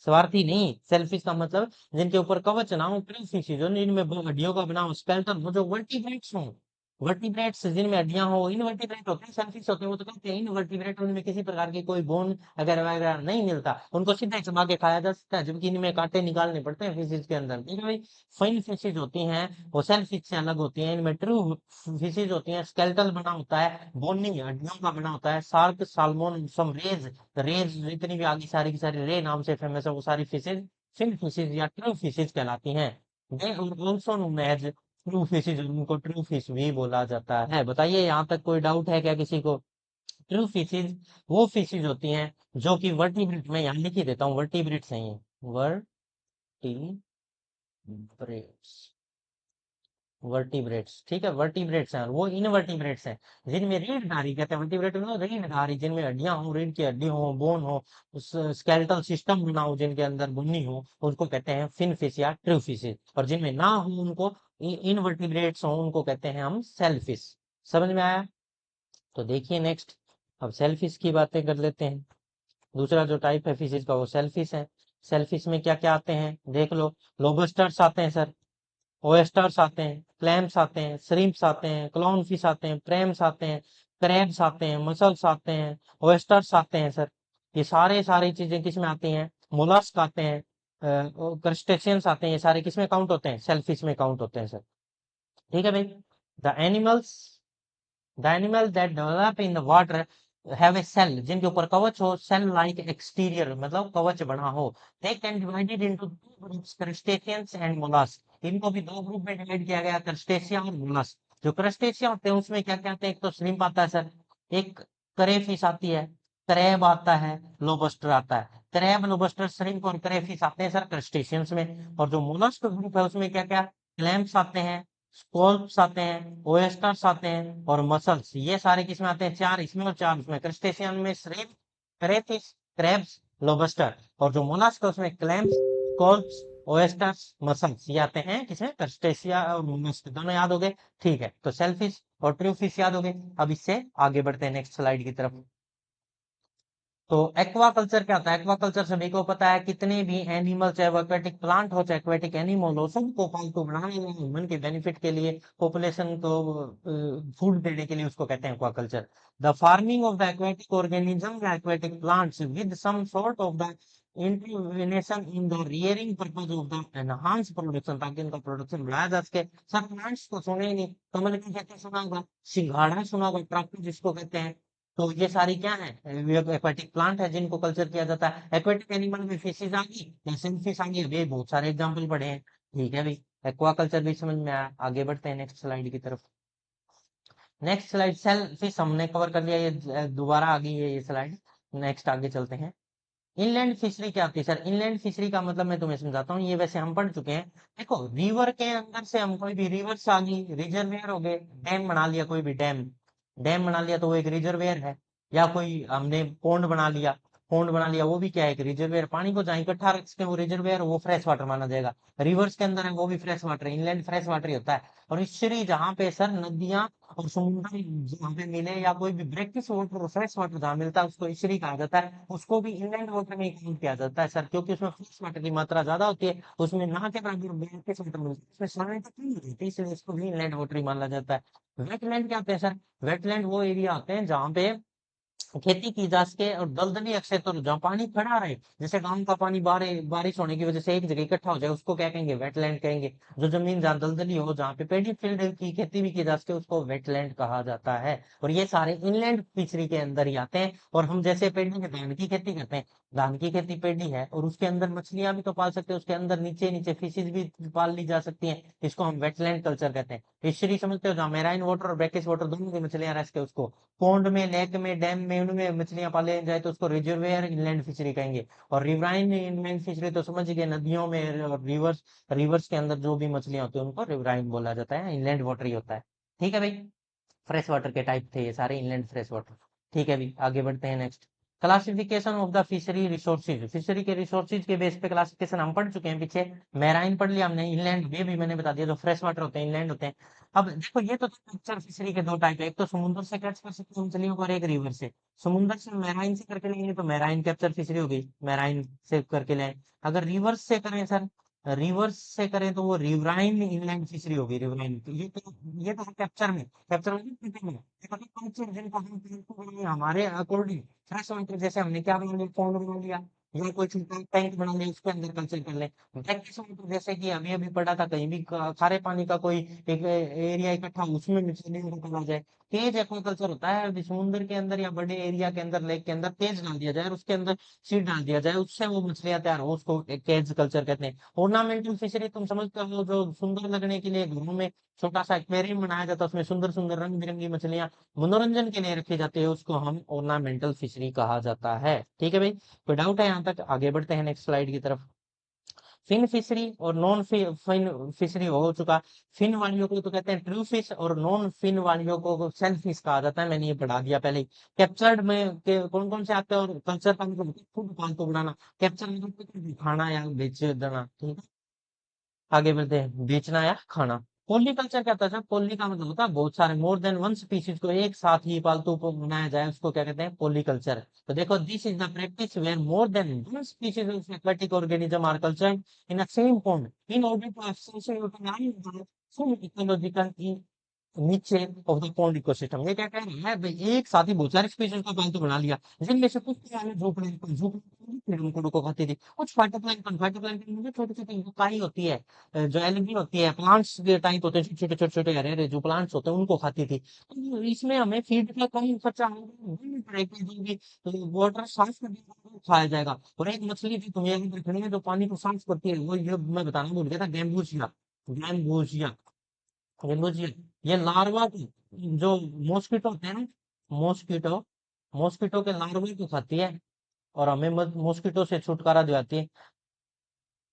स्वार्थी नहीं। सेलफिश का मतलब जिनके ऊपर कवच ना हो, प्री फिश जो जिनमें हड्डियों का बना हो, स्केलेटन हो, जो वर्टिब्रेट्स हो। वर्टिब्रेट्स जिनमें हड्डियां हो, इनवर्टिब्रेट होते हैं, सेलफिश होते हैं, वो तो कहते हैं इनवर्टिब्रेट, उनमें किसी प्रकार की कोई बोन वगैरह वगैरह नहीं मिलता, उनको सीधा ही चबा के खाया जा सकता है, जबकि इनमें कांटे निकालने पड़ते हैं फिशेज के अंदर। ठीक है भाई। फाइन फिशेज होती हैं वो सेल फिश से अलग होती हैं। इनमें ट्रू फिशेज होती हैं, स्केलेटल बना होता है, बोनी हड्डियों का बना होता है। शार्क, साल्मोन, सम रेज, रेज जितनी भी आगे सारी की सारी रे नाम से फेमस है, वो सारी फिशेज फिन फिशेज या ट्रू फिशेज कहलाती हैं। They also known as true fishes, उनको ट्रू फिश भी बोला जाता है। बताइए यहाँ तक कोई डाउट है क्या किसी को? ट्रू फिशेज वो फिशेज होती हैं जो कि वर्टिब्रेट, मैं यहाँ लिख ही देता हूँ, वर्टिब्रेट्स हैं ये, वर्टिब्रेट्स, वर्टिब्रेट्स। ठीक है, वर्टिब्रेट्स हैं। और वो इनवर्टिब्रेट्स हैं जिनमें रीढ़धारी, कहते हैं वर्टिब्रेट मतलब रीढ़धारी, जिनमें हड्डियां हो, रीढ़ की हड्डी हो, बोन हो, उस स्केलेटल सिस्टम बना हो, जिनके अंदर बुन्नी हो, उनको कहते हैं फिन फिश या ट्रू फिशेज। और जिनमें ना हो, उनको इनवर्टिब्रेट्स हो, उनको कहते हैं हम सेल फिश। समझ में आया? तो देखिए नेक्स्ट, अब सेलफिश की बातें कर लेते हैं। दूसरा जो टाइप है फिशेज का वो सेलफिश है। सेलफिश में क्या क्या आते हैं देख लो। लोबस्टर्स आते हैं सर, ओएस्टर्स आते हैं, क्लैम्स आते हैं, श्रिम्प्स आते हैं, क्लाउन फिश आते हैं, प्रैम्स आते हैं, क्रैब्स आते हैं, मसल्स आते हैं, ओएस्टर्स आते हैं सर। ये सारे सारी चीजें किस में आती हैं? मोलस्क आते हैं, क्रस्टेशियंस आते हैं, ये सारे किस में काउंट होते हैं? सेलफिश में काउंट होते हैं सर। ठीक है भाई। The animals the animal that develop in the water have a shell, जिनके ऊपर कवच हो, सेल लाइक एक्सटीरियर मतलब कवच बना हो। They can divided into two groups, crustaceans and mollusc. इनको भी दो ग्रुप में डिवाइड किया गया, क्रस्टेशिया और मोलस्क। जो क्रस्टेशिया होते हैं उसमें क्या क्या आते हैं? एक तो श्रिम्प आता है सर, एक क्रेफिश आती है, क्रैब आता है, लोबस्टर आता है। क्रैब, लोबस्टर, श्रिम्प और क्रेफिश आते हैं सर क्रस्टेशियंस में। और जो मोलस्क ग्रुप है उसमें क्या क्या? क्लैम्स आते हैं, स्कॉल्प्स आते हैं, ओएस्टर्स आते हैं और मसल्स। ये सारे किसमें आते हैं? चार इसमें और चार उसमें। क्रस्टेशियन में श्रिम्प, क्रेफिश, क्रैब्स, लोबस्टर। और जो मोलस्क है उसमें क्लैम्स, स्कॉल्प्स, ओएस्टर्स, मसल्स। ये आते हैं किसमें? क्रस्टेशिया और मोलस्क। दोनों याद हो गए? ठीक है, तो सेलफिश और ट्रू फिश याद हो गए। अब इससे आगे बढ़ते हैं नेक्स्ट स्लाइड की तरफ। तो एक्वाकल्चर क्या होता है? एक्वाकल्चर सभी को पता है, कितने भी एनिमल, चाहे वो एक्वेटिक प्लांट हो, चाहे एक्वेटिक एनिमल हो, सबको पालतू बनाने या ह्यूमन के बेनिफिट के लिए, पॉपुलेशन को फूड देने के लिए उसको कहते हैं aquaculture. The farming of the aquatic organism या aquatic plants with some sort of the intervention in the rearing purpose of the enhance production, ताकि इनका प्रोडक्शन बढ़ाया जा सके। सब प्लांट्स को सुने ही नहीं, कमल की खेती सुना होगा, सिंघाड़ा सुना होगा, ट्रॉपिक जिसको कहते हैं। तो ये सारी क्या है? एक्वेटिक प्लांट है जिनको कल्चर किया जाता है। एक्वेटिक एनिमल में फिशेज आ गई, फिश आ गई, अभी बहुत सारे एग्जांपल पढ़े हैं। ठीक है भाई, एक्वा कल्चर भी समझ में आया। आगे बढ़ते हैं नेक्स्ट स्लाइड की तरफ। नेक्स्ट स्लाइड, सेल फिश हमने कवर कर लिया, ये दोबारा आ गई है ये स्लाइड। नेक्स्ट आगे चलते हैं। इनलैंड फिशरी क्या होती है सर? इनलैंड फिशरी का मतलब मैं तुम्हें समझाता हूँ, ये वैसे हम पढ़ चुके हैं। देखो, रिवर के अंदर से हम कोई भी रिवर्स आ गई, रिजर्वेयर हो गए, डैम बना लिया, कोई भी डैम, डैम बना लिया तो वो एक रिजर्वेयर है। या कोई हमने पोंड बना लिया, पोंड बना लिया, वो भी क्या है? एक रिजर्वेयर। पानी को जहाँ इकट्ठा रखते हैं वो रिजर्वेयर, वो फ्रेश वाटर माना जाएगा। रिवर्स के अंदर है वो भी fresh water, inland fresh water ही होता है। और इशरी जहाँ पे सर नदियां और समुद्र जहाँ पे मिले, या कोई भी ब्रेकिश वाटर, फ्रेश वाटर जहाँ मिलता है, उसको इशरी कहा जाता है। उसको भी इनलैंड वाटर में काउंट किया जाता है सर, क्योंकि उसमें फ्रेश वाटर की मात्रा ज्यादा होती है, उसमें ना के बराबर ब्रेकिश वाटर मिलता है, उसमें सलाइनटी कम होती है, इसलिए इसको भी इनलैंड वाटर ही माना जाता है। वेटलैंड क्या होते हैं सर? वेटलैंड वो एरिया होते हैं जहाँ पे खेती की जा सके, और दलदली क्षेत्र जहाँ पानी खड़ा रहे, जैसे गांव का पानी बारिश होने की वजह से एक जगह इकट्ठा हो जाए, उसको क्या कहेंगे? वेटलैंड कहेंगे। जो जमीन जहाँ दलदली हो, जहाँ पे पेडी फील्ड की खेती भी की जा सके, उसको वेटलैंड कहा जाता है। और ये सारे इनलैंड फिशरी के अंदर ही आते हैं। और हम जैसे पेडी में धान की खेती करते हैं, धान की खेती पेडी है, और उसके अंदर मछलियां भी तो पाल सकते हैं, उसके अंदर नीचे नीचे फिशेज भी पाल ली जा सकती हैं, इसको हम वेटलैंड कल्चर कहते हैं। फिशरी समझते हो, जहाँ मेराइन वाटर और ब्रैकिश वाटर दोनों की मछलियां रह सके, उसको पोन्ड में, लेक में, डैम में, उनमें मछलियां पाले जाए तो उसको रिजर्वेयर इनलैंड फिशरी कहेंगे। और रिवराइन इनलैंड फिशरी तो समझ गए, नदियों में और रिवर्स, रिवर्स के अंदर जो भी मछलियां होती है उनको रिवराइन बोला जाता है, इनलैंड वाटर ही होता है। ठीक है भाई। फ्रेश वाटर के टाइप थे ये सारे, इनलैंड फ्रेश वाटर। ठीक है भी, आगे बढ़ते हैं next. Classification of the fishery resources, fishery के रिसोर्सेज के बेस पे क्लासिफिकेशन हम पढ़ चुके हैं पीछे। मैराइन पढ़ लिया हमने, इनलैंड ये भी मैंने बता दिया, जो फ्रेश वाटर होते हैं इनलैंड होते हैं। अब देखो ये तो कैप्चर फिशरी के दो टाइप है, एक तो समुद्र से कैच कर सकते हैं मछलियों को और एक रिवर से। समुद्र से मैराइन से करके लेंगे तो मैराइन कैप्चर फिशरी हो गई, मैराइन से करके ले। अगर रिवर्स से करें सर, रिवर्स से करें तो वो रिवराइन इनलैंड फिशरी होगी, रिवराइन। तो ये तो कैप्चर में, कैप्चर में कल्चर जिनको हम हमारे अकॉर्डिंग फ्रेश वाटर, जैसे हमने क्या बना लिया, पॉन्ड बना लिया या कोई छोटा टैंक बना लिया, उसके अंदर कल्चर कर ले। ब्रैकिश वाटर जैसे कि अभी अभी पढ़ा था, कहीं भी खारे पानी का कोई एक एरिया इकट्ठा, उसमें मछलियों को डाला जाए। तेज एक्वाकल्चर होता है, अभी समुद्र के अंदर या बड़े एरिया के अंदर, लेक के अंदर तेज डाल दिया जाए और उसके अंदर सीड डाल दिया जाए, उससे वो मछलियां तैयार हो, उसको केज कल्चर कहते हैं। ऑर्नामेंटल फिशरी तुम समझते हो, जो सुंदर लगने के लिए घरों में छोटा सा एक्वेरियम बनाया जाता है, उसमें सुंदर सुंदर रंग बिरंगी मछलियां मनोरंजन के लिए रखी जाती है, उसको हम ऑर्नामेंटल फिशरी कहा जाता है। ठीक है भाई, कोई डाउट है यहाँ तक? आगे बढ़ते हैं नेक्स्ट स्लाइड की तरफ। फिन फिशरी और नॉन फिन फिशरी हो चुका। फिन वालियों को तो कहते हैं ट्रू फिश, और नॉन फिन वालियों को सेल्फ फिश कहा जाता है, मैंने ये पढ़ा दिया पहले ही। कैप्चर्ड में कौन कौन से आते हैं, और कल्चर का मतलब खुद पालतू बनाना, कैप्चर मतलब खाना या बेच देना। ठीक है, आगे बढ़ते हैं, बेचना या खाना। पॉलीकल्चर क्या होता है? पॉली का मतलब होता है बहुत सारे, मोर देन वन स्पीशीज को एक साथ ही पालतू को बनाया जाए, उसको क्या कहते हैं? पॉलीकल्चर। तो देखो, this is the practice where more than one species of aquatic organism are cultured in a same pond in order to extension utilize the full ecological niche of the pond ecosystem. ये क्या कह रहा है भाई, एक साथ ही बहुत सारे स्पीशीज का पालतू बना लिया, जिनमें से कुछ तो यानी झोपड़ी झोपड़ी को खाती थी, कुछ फाइटोप्लैंक्टन, फाइटोप्लैंक्टन में छोटी छोटी काई होती है, जो एलगी होती है, प्लांट्स के टाइप होते हैं, छोटे छोटे छोटे हरे हरे जो प्लांट्स होते हैं, उनको खाती थी। तो इसमें हमें फीड का कम खर्चा होगा, जो भी वाटर साफ कर दिया खाया जाएगा। और एक मछली थी तुम्हें याद रखनी है, जो पानी को साफ करती है, वो ये मैं बताना भूल गया था, गैम्बूसिया। गैम्बूसिया, गैम्बूसिया, ये लार्वा को, जो मॉस्किटो होते हैं ना, मॉस्किटो, मॉस्किटो के लार्वा को खाती है, और हमें मॉस्किटो से छुटकारा दिलाती है,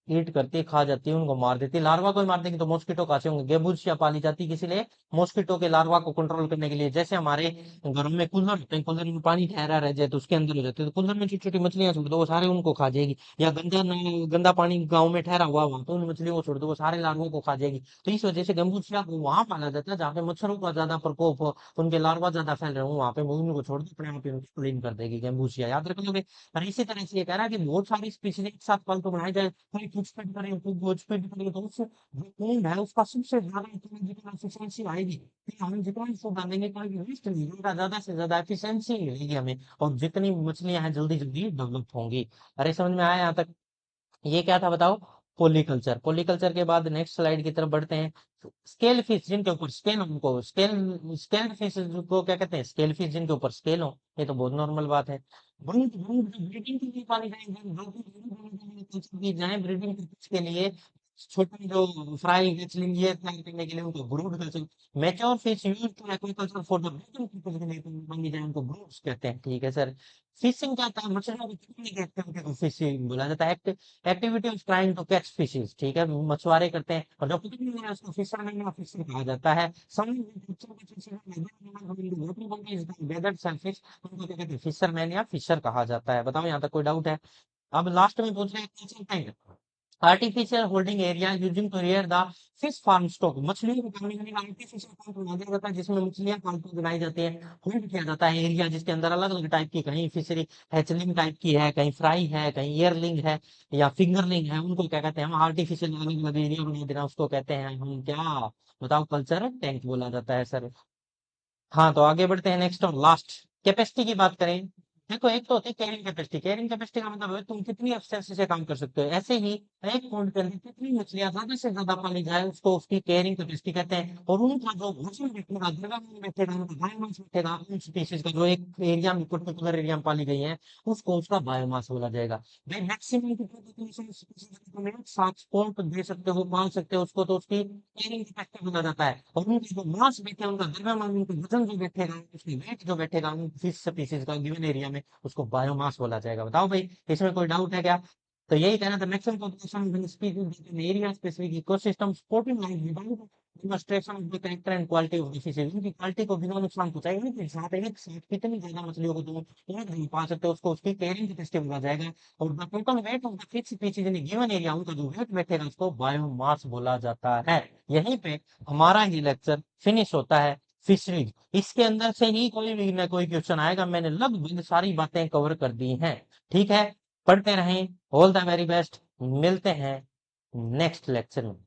ईट करती है, खा जाती है, उनको मार देती है। लार्वा को ही मार देंगे तो मॉस्किटो कहाँ से होंगे? गेबूसिया पाली जाती है, इसीलिए मॉस्किटो के लार्वा को कंट्रोल करने के लिए। जैसे हमारे घरों में कूलर होते हैं, कूलर में पानी ठहरा रह जाए तो उसके अंदर हो जाते हैं, तो कूलर में छोटी छोटी मछलियां छोड़ दो, वो सारे उनको खा जाएगी। या गंदा पानी गाँव में ठहरा हुआ, वहां तो उन मछलियों को छोड़ दो, वो सारे लार्वों को खा जाएगी। तो इस वजह से गंबूसिया को वहां पाला जाता है जहाँ पे मच्छरों का ज्यादा प्रकोप हो, उनके लार्वा ज्यादा फैल रहे हो, वहां पे वो उनको छोड़ दो, अपने आप ही उनको क्लीन कर देगी गंबूसिया, याद रख लोगे। और इसी तरह से ये कह रहा है कि बहुत सारी स्पीशीज एक साथ पालतू बनाई जाए, कोई कुछ पेट करे, कोई कुछ पेट करे, तो उससे जो पेड़ है उसका सबसे ज्यादा इकोलॉजिकल एफिशिएंसी आएगी। फिर हम जितना भी फूड डालेंगे, कोई भी वेस्ट नहीं होगा, ज्यादा से ज्यादा एफिशिएंसी मिलेगी हमें, और जितनी मछलियां हैं जल्दी जल्दी डेवलप होंगी। अरे समझ में आया यहाँ तक? ये क्या था बताओ? पॉलीकल्चर। पॉलीकल्चर के बाद नेक्स्ट स्लाइड की तरफ बढ़ते हैं। स्केल फिश, जिनके ऊपर स्केल, उनको स्केल, स्केल्ड फिश को क्या कहते हैं? स्केल फिश, जिनके ऊपर स्केल हो, ये तो बहुत नॉर्मल बात है। ब्रूड, ब्रूड ब्रीडिंग के लिए पाली जाएंगे, जो कि ब्रीडिंग की जाए, ब्रीडिंग के लिए छोटे जो फ्राई हैचलिंग ये तैयार करने के लिए उनको brood culture. Mature fish used to aquaculture for the breeding purpose के लिए मांगी जाए, उनको ब्रूड्स कहते हैं। ठीक है सर। फिशिंग क्या था? मछलियों को पकड़ने की एक्टिविटी को फिशिंग बोला जाता है। Activity of trying to catch fishes, ठीक है, मछुआरे करते हैं, और जो पकड़ने वाला है उसको फिशरमैन या फिशर कहा जाता है। वेदर सेलफिश, उनको क्या कहते हैं? फिशरमैन या फिशर कहा जाता है। बताओ यहाँ तक कोई डाउट है? अब लास्ट में पूछ रहे हैं artificial holding area using to rear the fish farm stock, मछलियों को पालने के लिए आर्टिफिशियल फार्म बना दिया जाता है, जिसमें मछलियां पालतू बनाई जाती है, होल्ड किया जाता है एरिया, जिसके अंदर अलग अलग टाइप की, कहीं फिशरी हैचलिंग टाइप की है, कहीं फ्राई है, कहीं ईयरलिंग है, या फिंगरलिंग है, उनको क्या कहते हैं? हम आर्टिफिशियल अलग अलग एरिया बना देना, उसको कहते हैं हम क्या? बताओ, कल्चर टैंक बोला जाता है सर। हाँ, तो आगे बढ़ते हैं नेक्स्ट और लास्ट। कैपेसिटी की बात करें, देखो एक तो होती है कैरिंग कैपेसिटी। कैरिंग कैपेसिटी का मतलब है तुम कितनी एफिशिएंसी से काम कर सकते हो। ऐसे ही एक पॉइंट के अंदर कितनी मछलियां ज्यादा से ज्यादा पाली जाए, उसको उसकी कैरिंग कैपेसिटी कहते हैं। और उनका जो वजन बैठेगा, द्रव्यमान बैठेगा, उनका बायोमास बैठेगा, उन स्पीशीज का जो एक एरिया में, पर्टिकुलर एरिया में पाली गई है, उसको उसका बायोमास बोला जाएगा। भाई मैक्सिमम तुम एक साथ सपोर्ट दे सकते हो, पाल सकते हो उसको, तो उसकी कैरिंग कैपेसिटी बोला जाता है। और उनकी जो मास बैठे, उनका द्रव्यमान, उनका वजन जो बैठेगा, उसकी वेट जो बैठेगा उन फिश स्पीसीज का गिवन एरिया में, उसको बायोमास बोला जाएगा। बताओ भाई, इसमें कोई डाउट है क्या? तो यही कहना था, maximum population species in area specific ecosystem supporting life without demonstration of the character and quality of the fishes, उनकी क्वालिटी को बिना नुकसान पहुंचाएगा नहीं, कि साथ एक साथ कितनी ज्यादा मछलियों को तुम एक नहीं पा सकते, उसको उसकी कैरिंग कैपेसिटी बढ़ा जाएगा। और the total weight of the fish species in given area, उनका जो वेट बैठेगा उसको बायोमास बोला जाता है। यहीं पे हमारा ही लेक्चर फिनिश होता है, फिशरीज। इसके अंदर से ही कोई भी ना कोई क्वेश्चन आएगा, मैंने लगभग सारी बातें कवर कर दी हैं। ठीक है, पढ़ते रहें। ऑल द वेरी बेस्ट, मिलते हैं नेक्स्ट लेक्चर में।